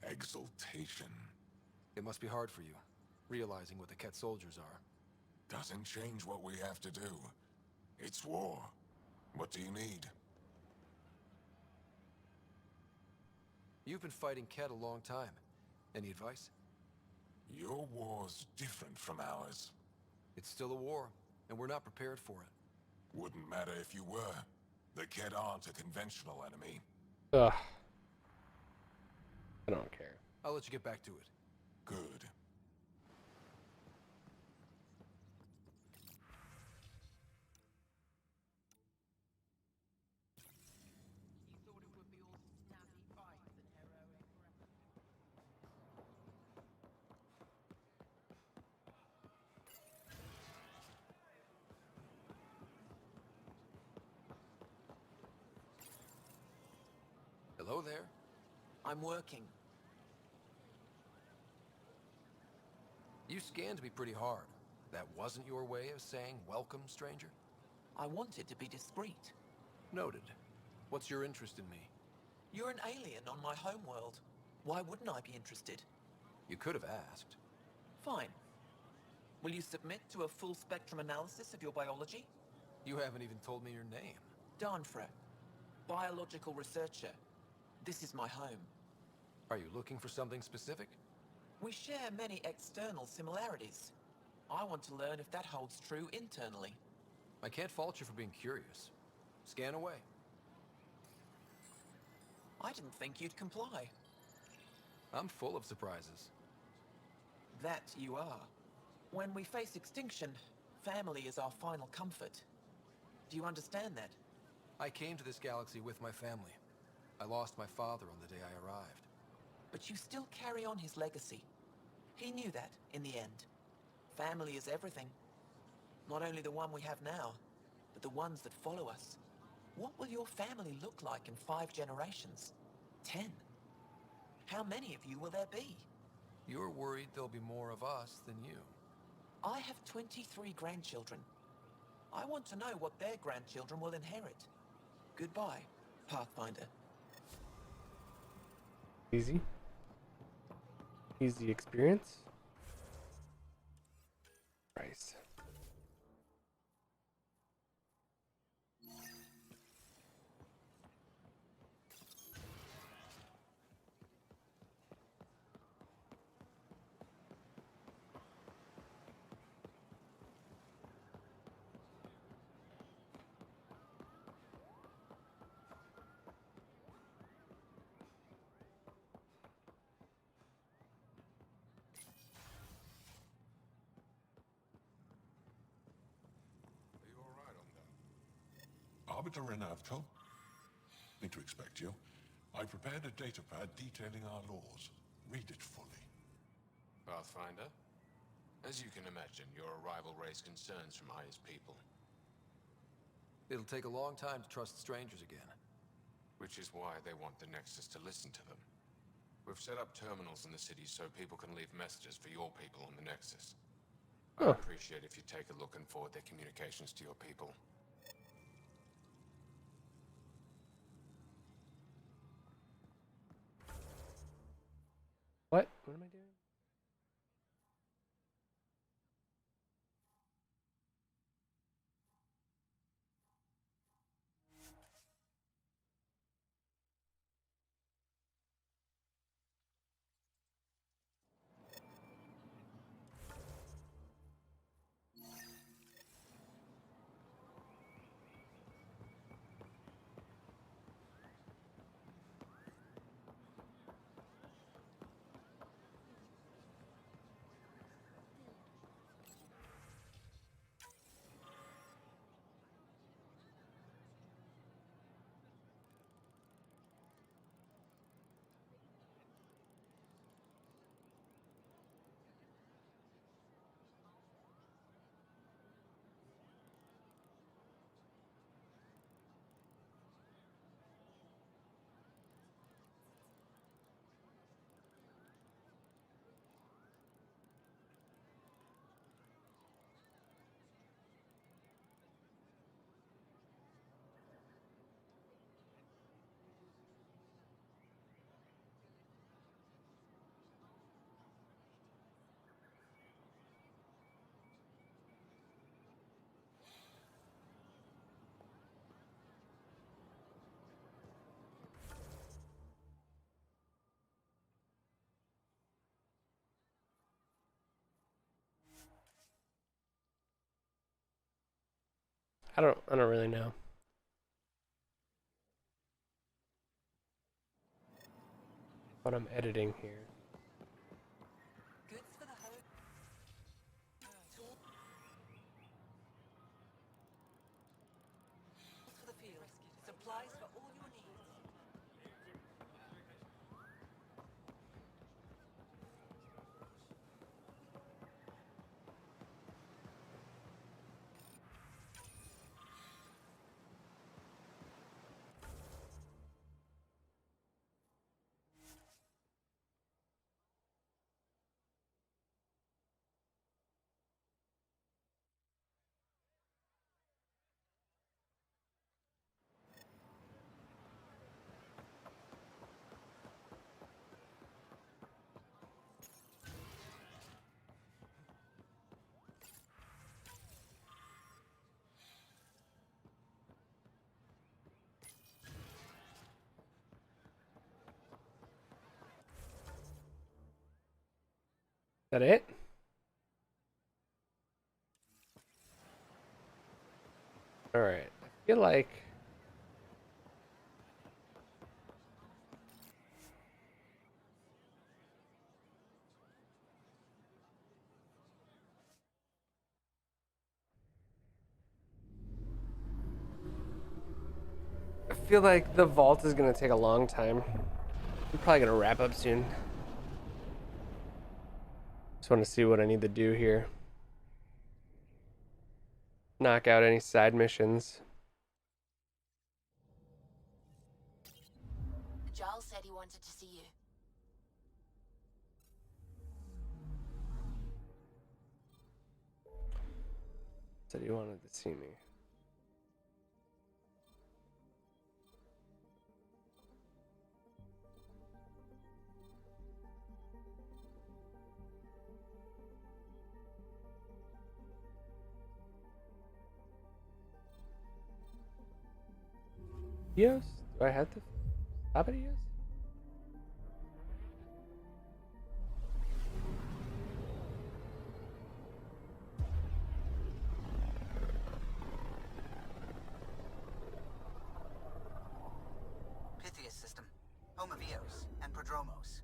exaltation. It must be hard for you, realizing what the Ket soldiers are. Doesn't change what we have to do. It's war. What do you need? You've been fighting Ket a long time. Any advice? Your war's different from ours. It's still a war, and we're not prepared for it. Wouldn't matter if you were. The Kett aren't a conventional enemy. Ugh. I don't care. I'll let you get back to it. Good. Hello there. I'm working. You scanned me pretty hard. That wasn't your way of saying welcome, stranger? I wanted to be discreet. Noted. What's your interest in me? You're an alien on my homeworld. Why wouldn't I be interested? You could have asked. Fine. Will you submit to a full spectrum analysis of your biology? You haven't even told me your name. Darnfra. Biological researcher. This is my home. Are you looking for something specific? We share many external similarities. I want to learn if that holds true internally. I can't fault you for being curious. Scan away. I didn't think you'd comply. I'm full of surprises. That you are. When we face extinction, family is our final comfort. Do you understand that? I came to this galaxy with my family. I lost my father on the day I arrived. But you still carry on his legacy. He knew that, in the end. Family is everything. Not only the one we have now, but the ones that follow us. What will your family look like in 5 generations? 10? How many of you will there be? You're worried there'll be more of us than you. I have 23 grandchildren. I want to know what their grandchildren will inherit. Goodbye, Pathfinder. Easy. Easy experience. Price. Are you all right on that? Arbiter Renato? Need to expect you. I prepared a datapad detailing our laws. Read it fully. Pathfinder? As you can imagine, your arrival raised concerns from Aya's people. It'll take a long time to trust strangers again. Which is why they want the Nexus to listen to them. We've set up terminals in the city so people can leave messages for your people on the Nexus. I'd appreciate if you take a look and forward their communications to your people. What? What am I doing? I don't really know. What I'm editing here. Goods for the home. Tools for the field. Supplies for all your needs. Is that it? All right. I feel like the vault is gonna take a long time. I'm probably gonna wrap up soon. Just want to see what I need to do here. Knock out any side missions. Giles said he wanted to see you. Said he wanted to see me. Yes? Do I have to stop it? Yes? Pythias system, home of Eos and Prodromos.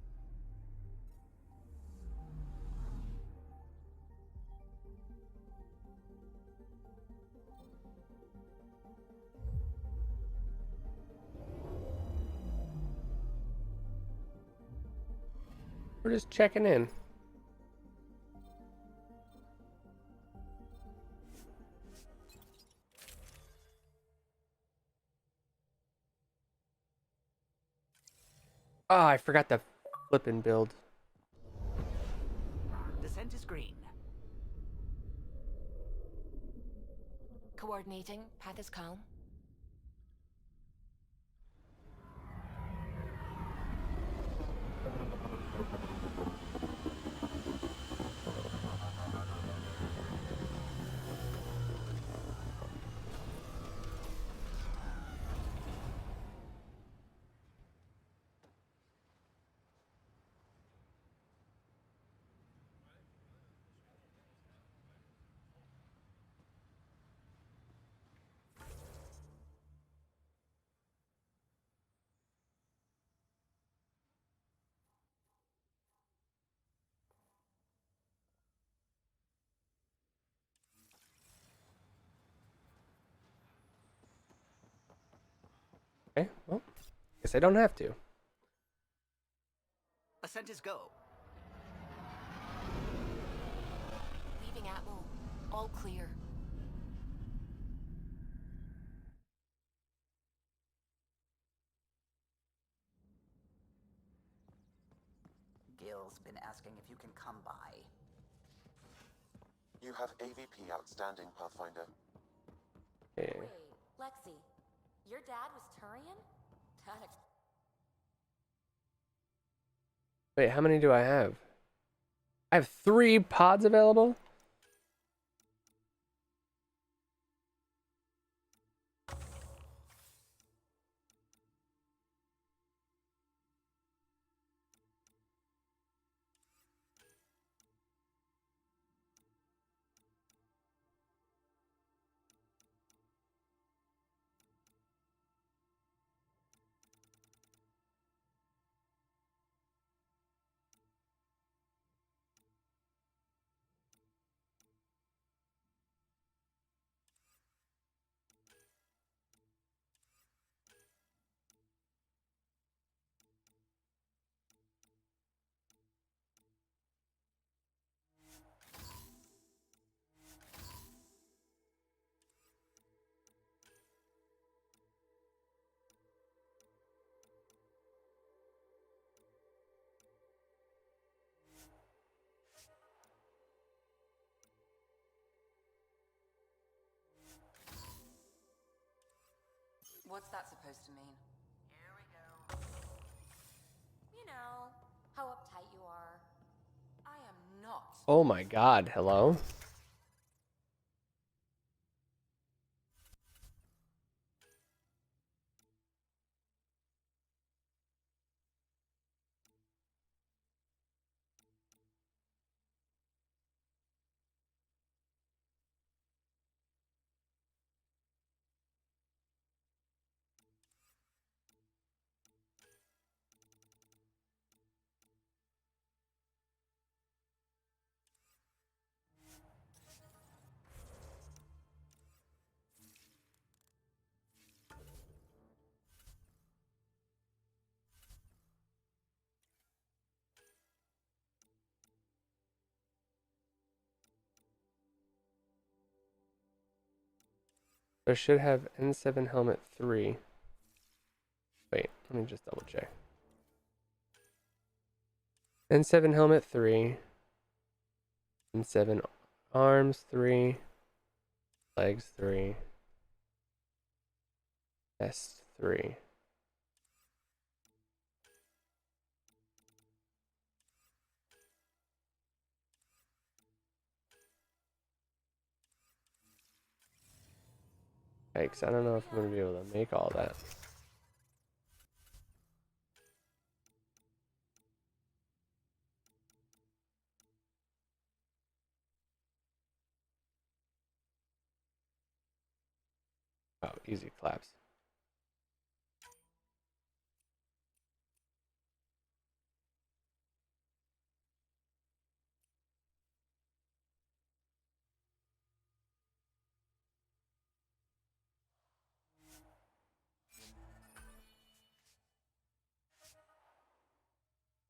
We're just checking in. Oh, I forgot the flippin' build. Descent is green. Coordinating. Path is calm. Okay, well, guess I don't have to. Ascent is go. Leaving Atmo. All clear. Gil's been asking if you can come by. You have AVP outstanding, Pathfinder. Okay. Wait, Lexi, your dad was Turian? Wait, how many do I have? I have 3 pods available? What's that supposed to mean? Here we go. You know, how uptight you are. I am not. Oh my god, hello? I should have N7 helmet 3. Wait, let me just double check. N7 helmet 3. N7 arms 3. Legs 3. Chest 3. Yikes, I don't know if I'm going to be able to make all that. Oh, easy claps.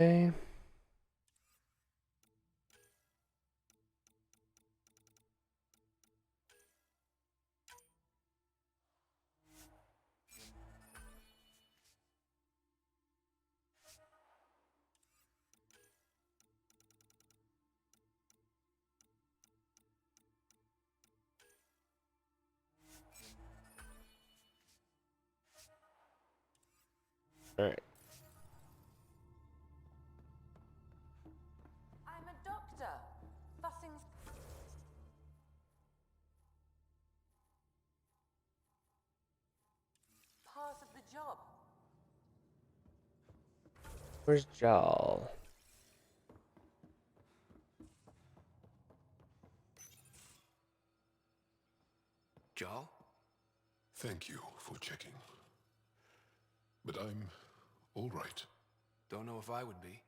Okay. All right. I'm a doctor. Fussing's part of the job. Where's Jal? Jarl? Thank you for checking. But I'm all right. Don't know if I would be.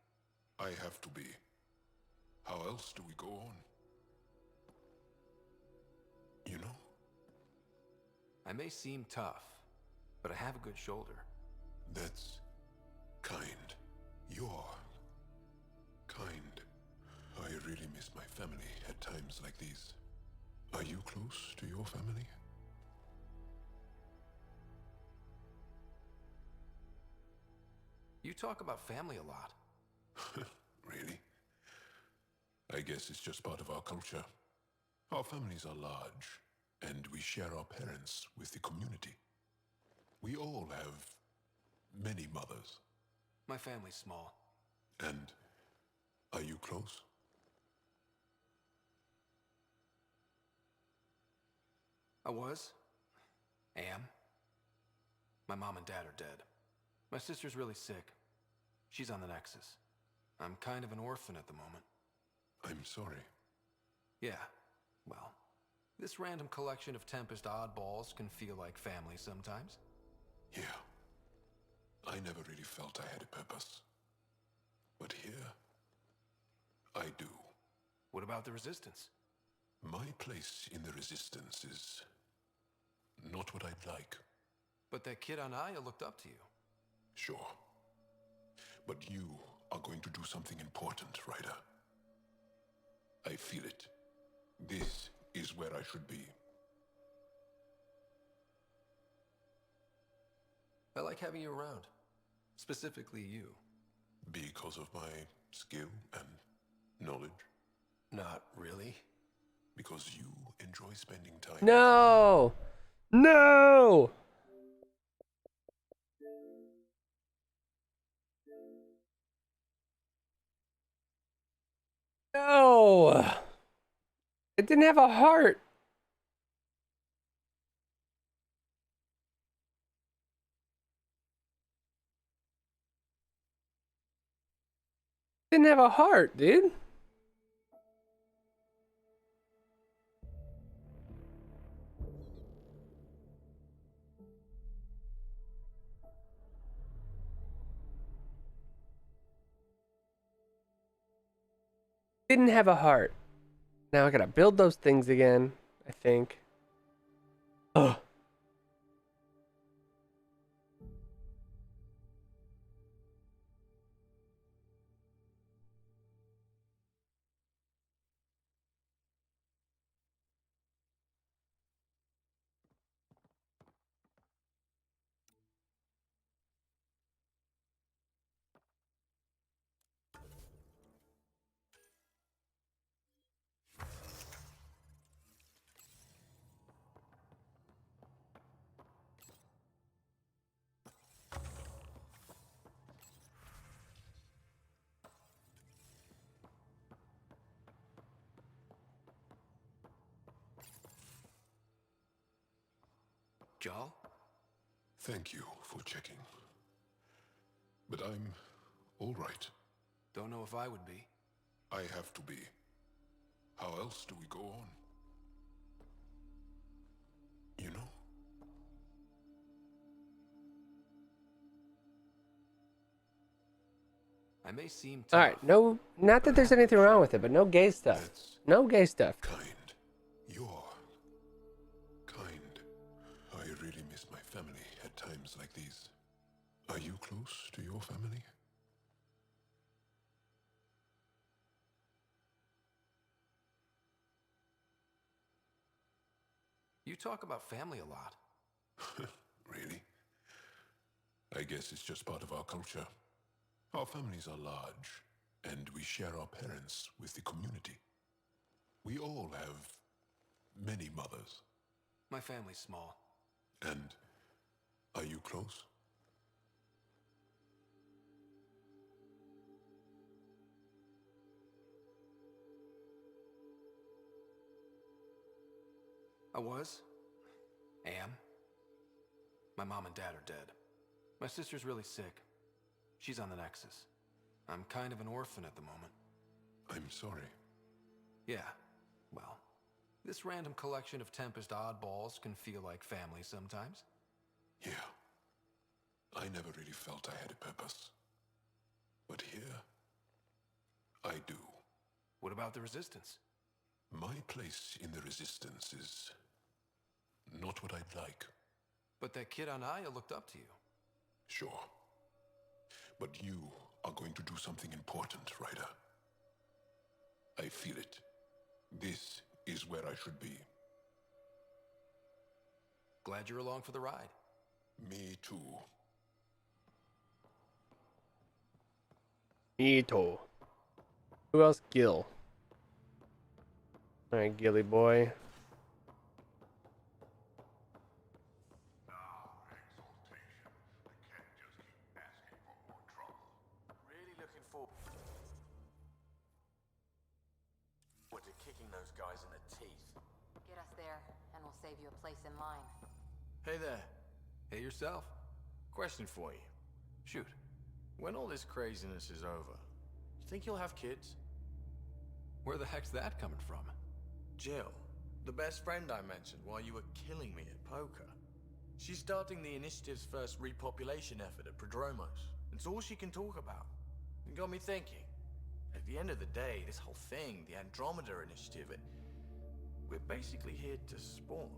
I have to be. How else do we go on? You know? I may seem tough, but I have a good shoulder. That's kind. You're kind. I really miss my family at times like these. Are you close to your family? You talk about family a lot. Really? I guess it's just part of our culture. Our families are large, and we share our parents with the community. We all have many mothers. My family's small. And are you close? I was. Am. My mom and dad are dead. My sister's really sick. She's on the Nexus. I'm kind of an orphan at the moment. I'm sorry. Yeah, well, this random collection of Tempest oddballs can feel like family sometimes. Yeah. I never really felt I had a purpose. But here, I do. What about the Resistance? My place in the Resistance is not what I'd like. But that kid on Aya looked up to you. Sure. But you are going to do something important, Ryder. I feel it. This is where I should be. I like having you around. Specifically you. Because of my skill and knowledge? Not really. Because you enjoy spending time. No! No! No! It didn't have a heart. Didn't have a heart, dude. Didn't have a heart. Now I gotta build those things again, I think. Ugh. Jarl? Thank you for checking. But I'm all right. Don't know if I would be. I have to be. How else do we go on? You know? I may seem tough. Alright, no, not that there's anything wrong with it, but no gay stuff. No gay stuff. Kind. You're kind. I really miss my family at times like these. Are you close to your family? You talk about family a lot. Really? I guess it's just part of our culture. Our families are large, and we share our parents with the community. We all have many mothers. My family's small. And are you close? I was. Am. My mom and dad are dead. My sister's really sick. She's on the Nexus. I'm kind of an orphan at the moment. I'm sorry. Yeah, well, this random collection of Tempest oddballs can feel like family sometimes. Yeah. I never really felt I had a purpose. But here, I do. What about the Resistance? My place in the Resistance is not what I'd like. But that kid on Aya looked up to you. Sure. But you are going to do something important, Ryder. I feel it. This is where I should be. Glad you're along for the ride. Me too. Me too. Who else? Gil. Alright, Gilly boy. Really looking forward to kicking those guys in the teeth. Get us there, and we'll save you a place in line. Hey there. Hey yourself. Question for you. Shoot. When all this craziness is over, you think you'll have kids? Where the heck's that coming from? Jill, the best friend I mentioned while you were killing me at poker. She's starting the initiative's first repopulation effort at Prodromos. It's all she can talk about. It got me thinking. At the end of the day, this whole thing, the Andromeda initiative, we're basically here to spawn.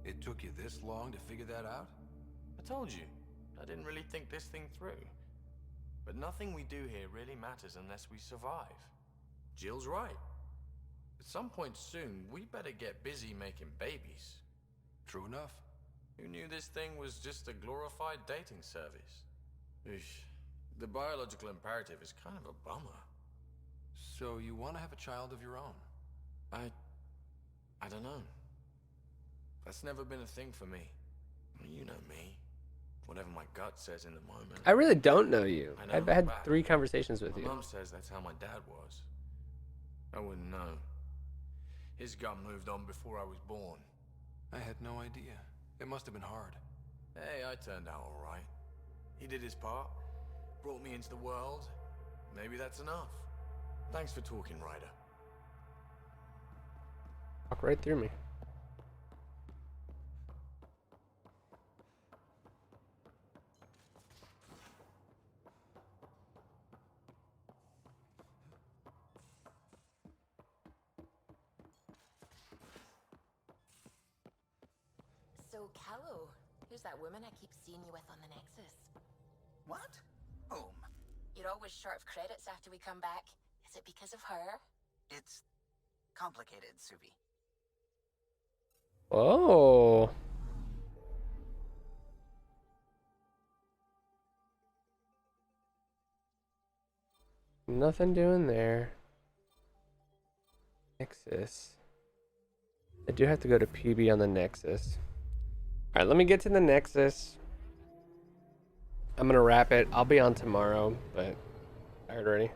It took you this long to figure that out? I told you, I didn't really think this thing through. But nothing we do here really matters unless we survive. Jill's right. At some point soon, we better get busy making babies. True enough. Who knew this thing was just a glorified dating service? Eesh. The biological imperative is kind of a bummer. So you want to have a child of your own? I don't know. That's never been a thing for me. You know me. Whatever my gut says in the moment. I really don't know you. I I've know had back. 3 conversations with My you. mom says that's how my dad was. I wouldn't know. His gun moved on before I was born. I had no idea. It must have been hard. Hey, I turned out all right. He did his part, brought me into the world. Maybe that's enough. Thanks for talking, Ryder. Walk right through me. So, Callow, who's that woman I keep seeing you with on the Nexus? What? Whom? You're always short of credits after we come back. Is it because of her? It's complicated, Suvi. Oh. Nothing doing there. Nexus. I do have to go to PB on the Nexus. Alright, let me get to the Nexus. I'm gonna wrap it. I'll be on tomorrow, but tired already.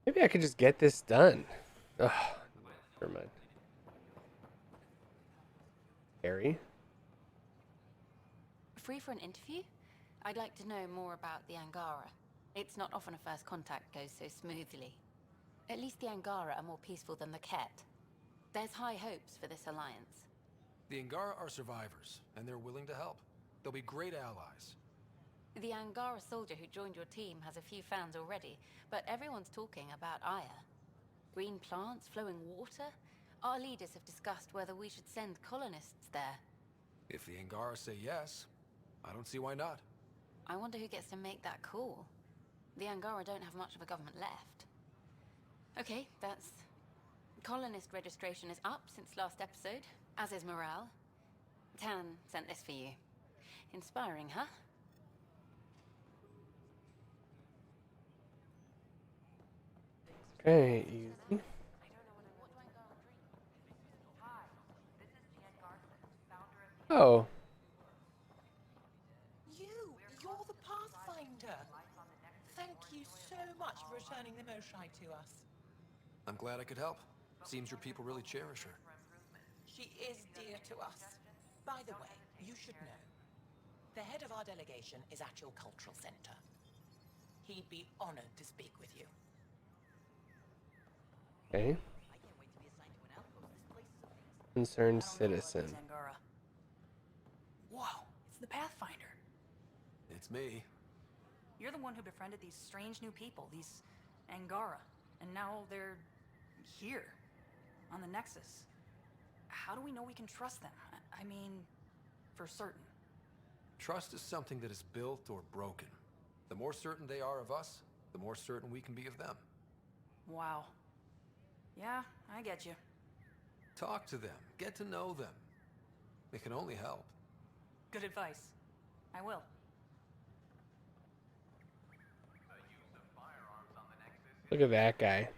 Maybe I could just get this done. Ugh, never mind. Harry? Free for an interview? I'd like to know more about the Angara. It's not often a first contact goes so smoothly. At least the Angara are more peaceful than the Ket. There's high hopes for this alliance. The Angara are survivors, and they're willing to help. They'll be great allies. The Angara soldier who joined your team has a few fans already, but everyone's talking about Aya. Green plants, flowing water? Our leaders have discussed whether we should send colonists there. If the Angara say yes, I don't see why not. I wonder who gets to make that call. The Angara don't have much of a government left. Okay, that's... Colonist registration is up since last episode, as is morale. Tan sent this for you. Inspiring, huh? Okay, easy. Oh. You're the Pathfinder. Thank you so much for returning the Moshai to us. I'm glad I could help. Seems your people really cherish her. She is dear to us. By the way, you should know, the head of our delegation is at your cultural center. He'd be honored to speak with you. Okay. Concerned citizen. Angara. Whoa, it's the Pathfinder. It's me. You're the one who befriended these strange new people, these Angara. And now they're here, on the Nexus. How do we know we can trust them? I mean, for certain. Trust is something that is built or broken. The more certain they are of us, the more certain we can be of them. Wow. Yeah, I get you. Talk to them. Get to know them. It can only help. Good advice. I will. Look at that guy.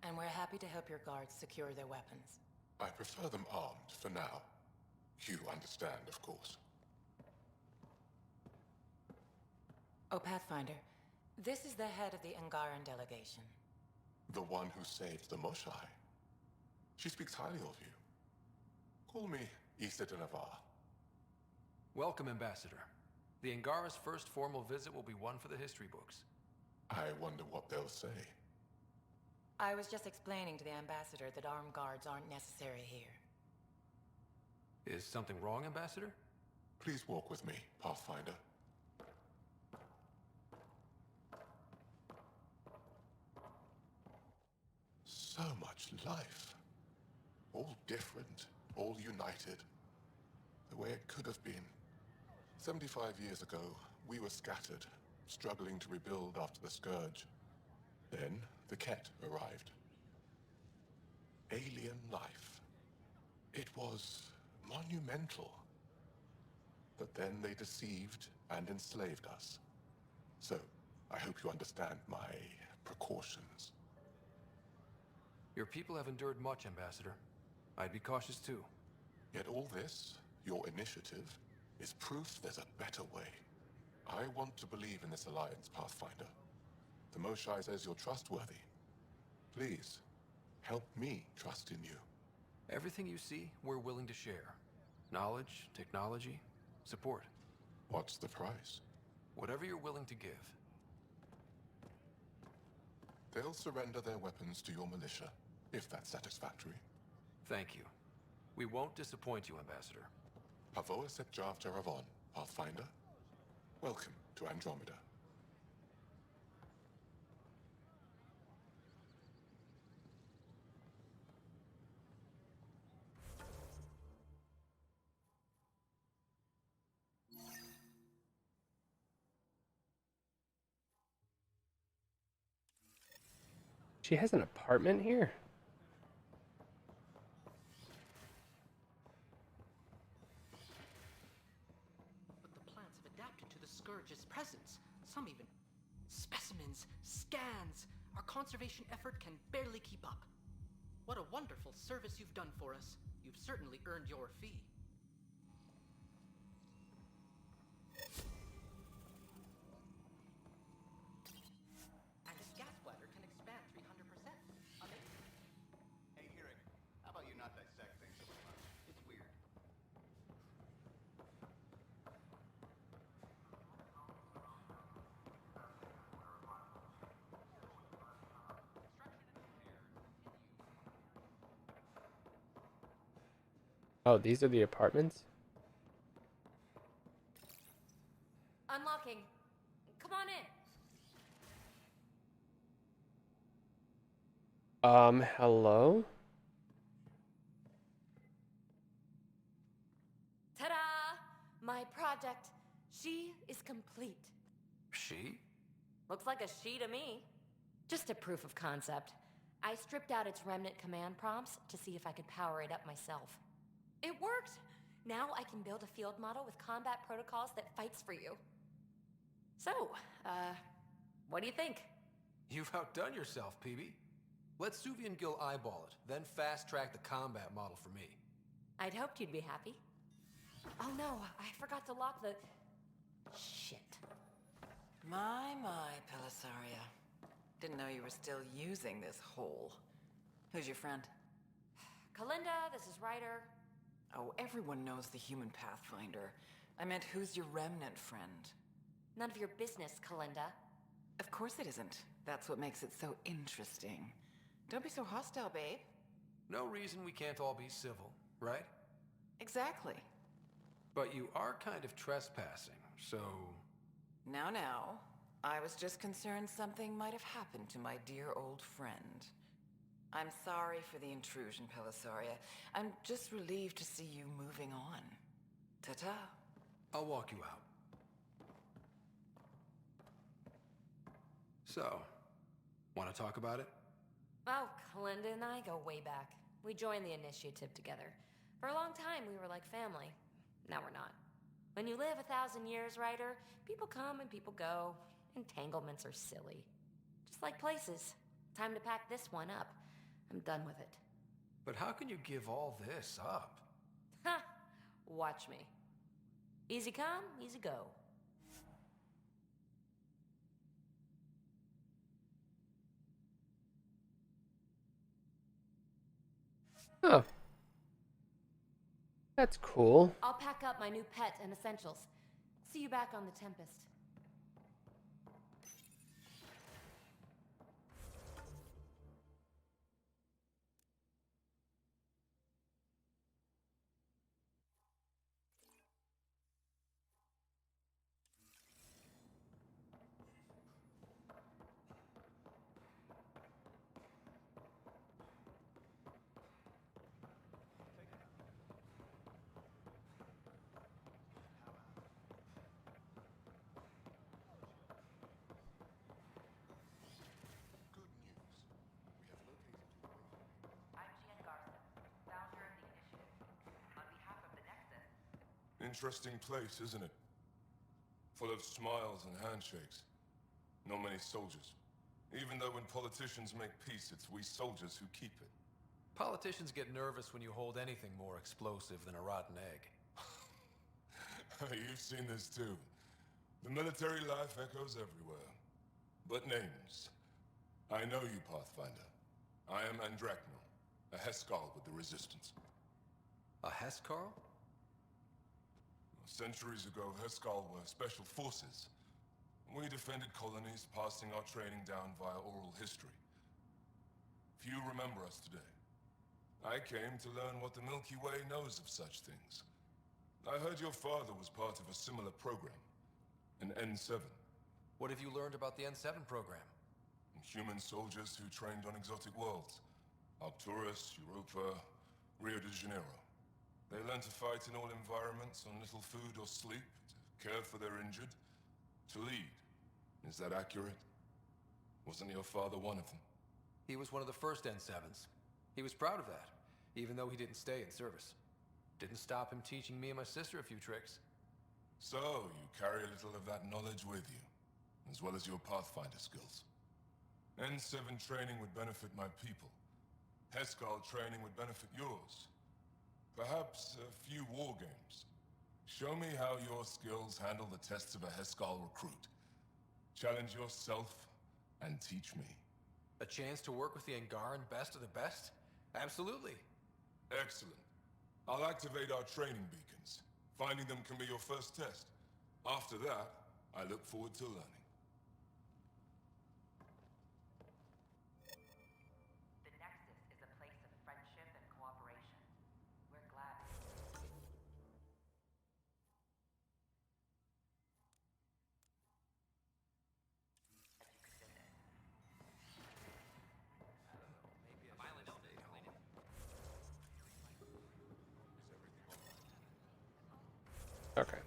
And we're happy to help your guards secure their weapons. I prefer them armed for now. You understand, of course. Oh, Pathfinder, this is the head of the Angaran delegation. The one who saved the Moshai. She speaks highly of you. Call me Issa de Navarre. Welcome, Ambassador. The Angara's first formal visit will be one for the history books. I wonder what they'll say. I was just explaining to the ambassador that armed guards aren't necessary here. Is something wrong, Ambassador? Please walk with me, Pathfinder. So much life. All different, all united. The way it could have been. 75 years ago, we were scattered, struggling to rebuild after the Scourge. Then, the Ket arrived. Alien life. It was monumental. But then they deceived and enslaved us. So, I hope you understand my precautions. Your people have endured much, Ambassador. I'd be cautious too. Yet all this, your initiative, is proof there's a better way. I want to believe in this alliance, Pathfinder. The Moshai says you're trustworthy. Please, help me trust in you. Everything you see, we're willing to share. Knowledge, technology, support. What's the price? Whatever you're willing to give. They'll surrender their weapons to your militia, if that's satisfactory. Thank you. We won't disappoint you, Ambassador. Pavoa set Jav Jaravon, Pathfinder. Welcome to Andromeda. She has an apartment here? But the plants have adapted to the Scourge's presence. Some even specimens, scans. Our conservation effort can barely keep up. What a wonderful service you've done for us. You've certainly earned your fee. And his gas bladder can expand 300%. Amazing. Hey, Eric, how about you not dissect things so much? It's weird. Oh, these are the apartments? Unlocking. Come on in. Hello? Ta-da! My project. She is complete. She? Looks like a she to me. Just a proof of concept. I stripped out its remnant command prompts to see if I could power it up myself. It worked! Now I can build a field model with combat protocols that fights for you. So, what do you think? You've outdone yourself, PB. Let Suvi and Gil eyeball it, then fast-track the combat model for me. I'd hoped you'd be happy. Oh no, I forgot to lock the... Shit. My, Pelisaria. Didn't know you were still using this hole. Who's your friend? Kalinda, this is Ryder. Oh, everyone knows the human Pathfinder. I meant, who's your remnant friend? None of your business, Kalinda. Of course it isn't. That's what makes it so interesting. Don't be so hostile, babe. No reason we can't all be civil, right? Exactly. But you are kind of trespassing, so... Now. I was just concerned something might have happened to my dear old friend. I'm sorry for the intrusion, Pelissaria. I'm just relieved to see you moving on. Ta-ta. I'll walk you out. So, want to talk about it? Oh, Linda and I go way back. We joined the initiative together. For a long time, we were like family. Now we're not. When you live 1,000 years, Ryder, people come and people go. Entanglements are silly. Just like places. Time to pack this one up. I'm done with it. But how can you give all this up? Ha! Watch me. Easy come, easy go. Oh. That's cool. I'll pack up my new pet and essentials. See you back on the Tempest. Interesting place, isn't it? Full of smiles and handshakes. Not many soldiers. Even though when politicians make peace, it's we soldiers who keep it. Politicians get nervous when you hold anything more explosive than a rotten egg. You've seen this too. The military life echoes everywhere. But names. I know you, Pathfinder. I am Andromeda, a Heskal with the Resistance. A Heskal? Centuries ago, Heskal were special forces. We defended colonies, passing our training down via oral history. Few remember us today. I came to learn what the Milky Way knows of such things. I heard your father was part of a similar program, an N7. What have you learned about the N7 program? Human soldiers who trained on exotic worlds. Arcturus, Europa, Rio de Janeiro. They learn to fight in all environments on little food or sleep, to care for their injured, to lead. Is that accurate? Wasn't your father one of them? He was one of the first N7s. He was proud of that, even though he didn't stay in service. Didn't stop him teaching me and my sister a few tricks. So, you carry a little of that knowledge with you, as well as your Pathfinder skills. N7 training would benefit my people. Heskal training would benefit yours. Perhaps a few war games. Show me how your skills handle the tests of a Heskal recruit. Challenge yourself and teach me. A chance to work with the Angaran best of the best? Absolutely. Excellent. I'll activate our training beacons. Finding them can be your first test. After that, I look forward to learning. Okay.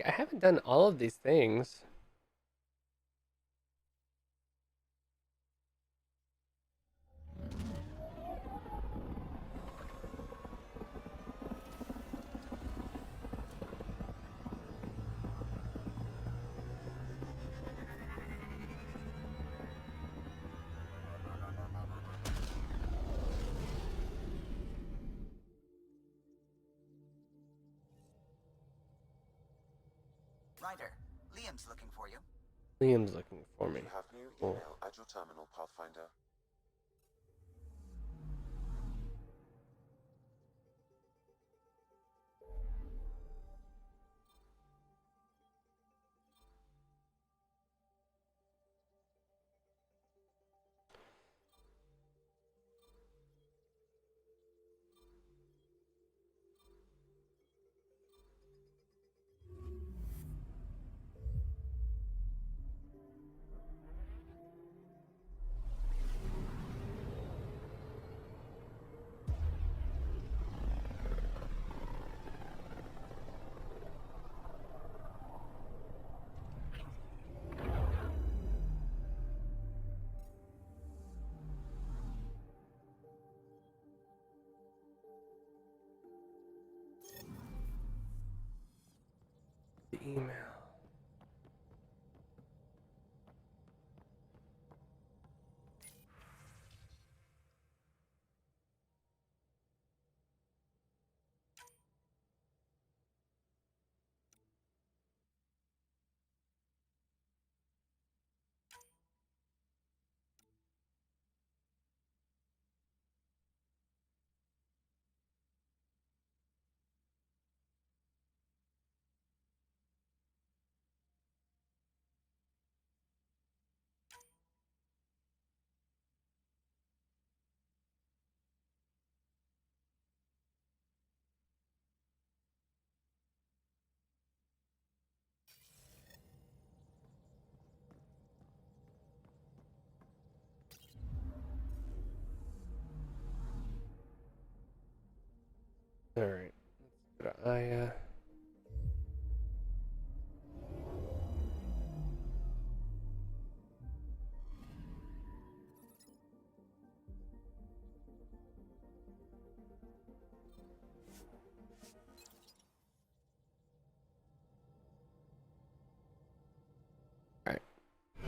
I haven't done all of these things. Ryder, Liam's looking for you. Liam's looking for me. You have new Cool. email at your terminal, Pathfinder.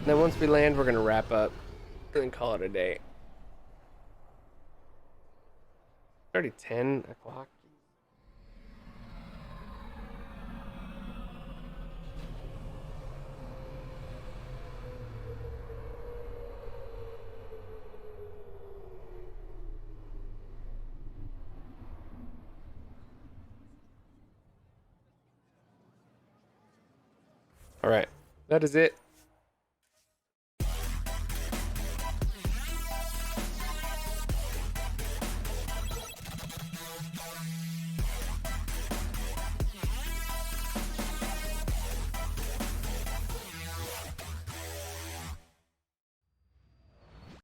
then once we land, we're gonna wrap up and call it a day. It's already 10 o'clock. All right, that is it.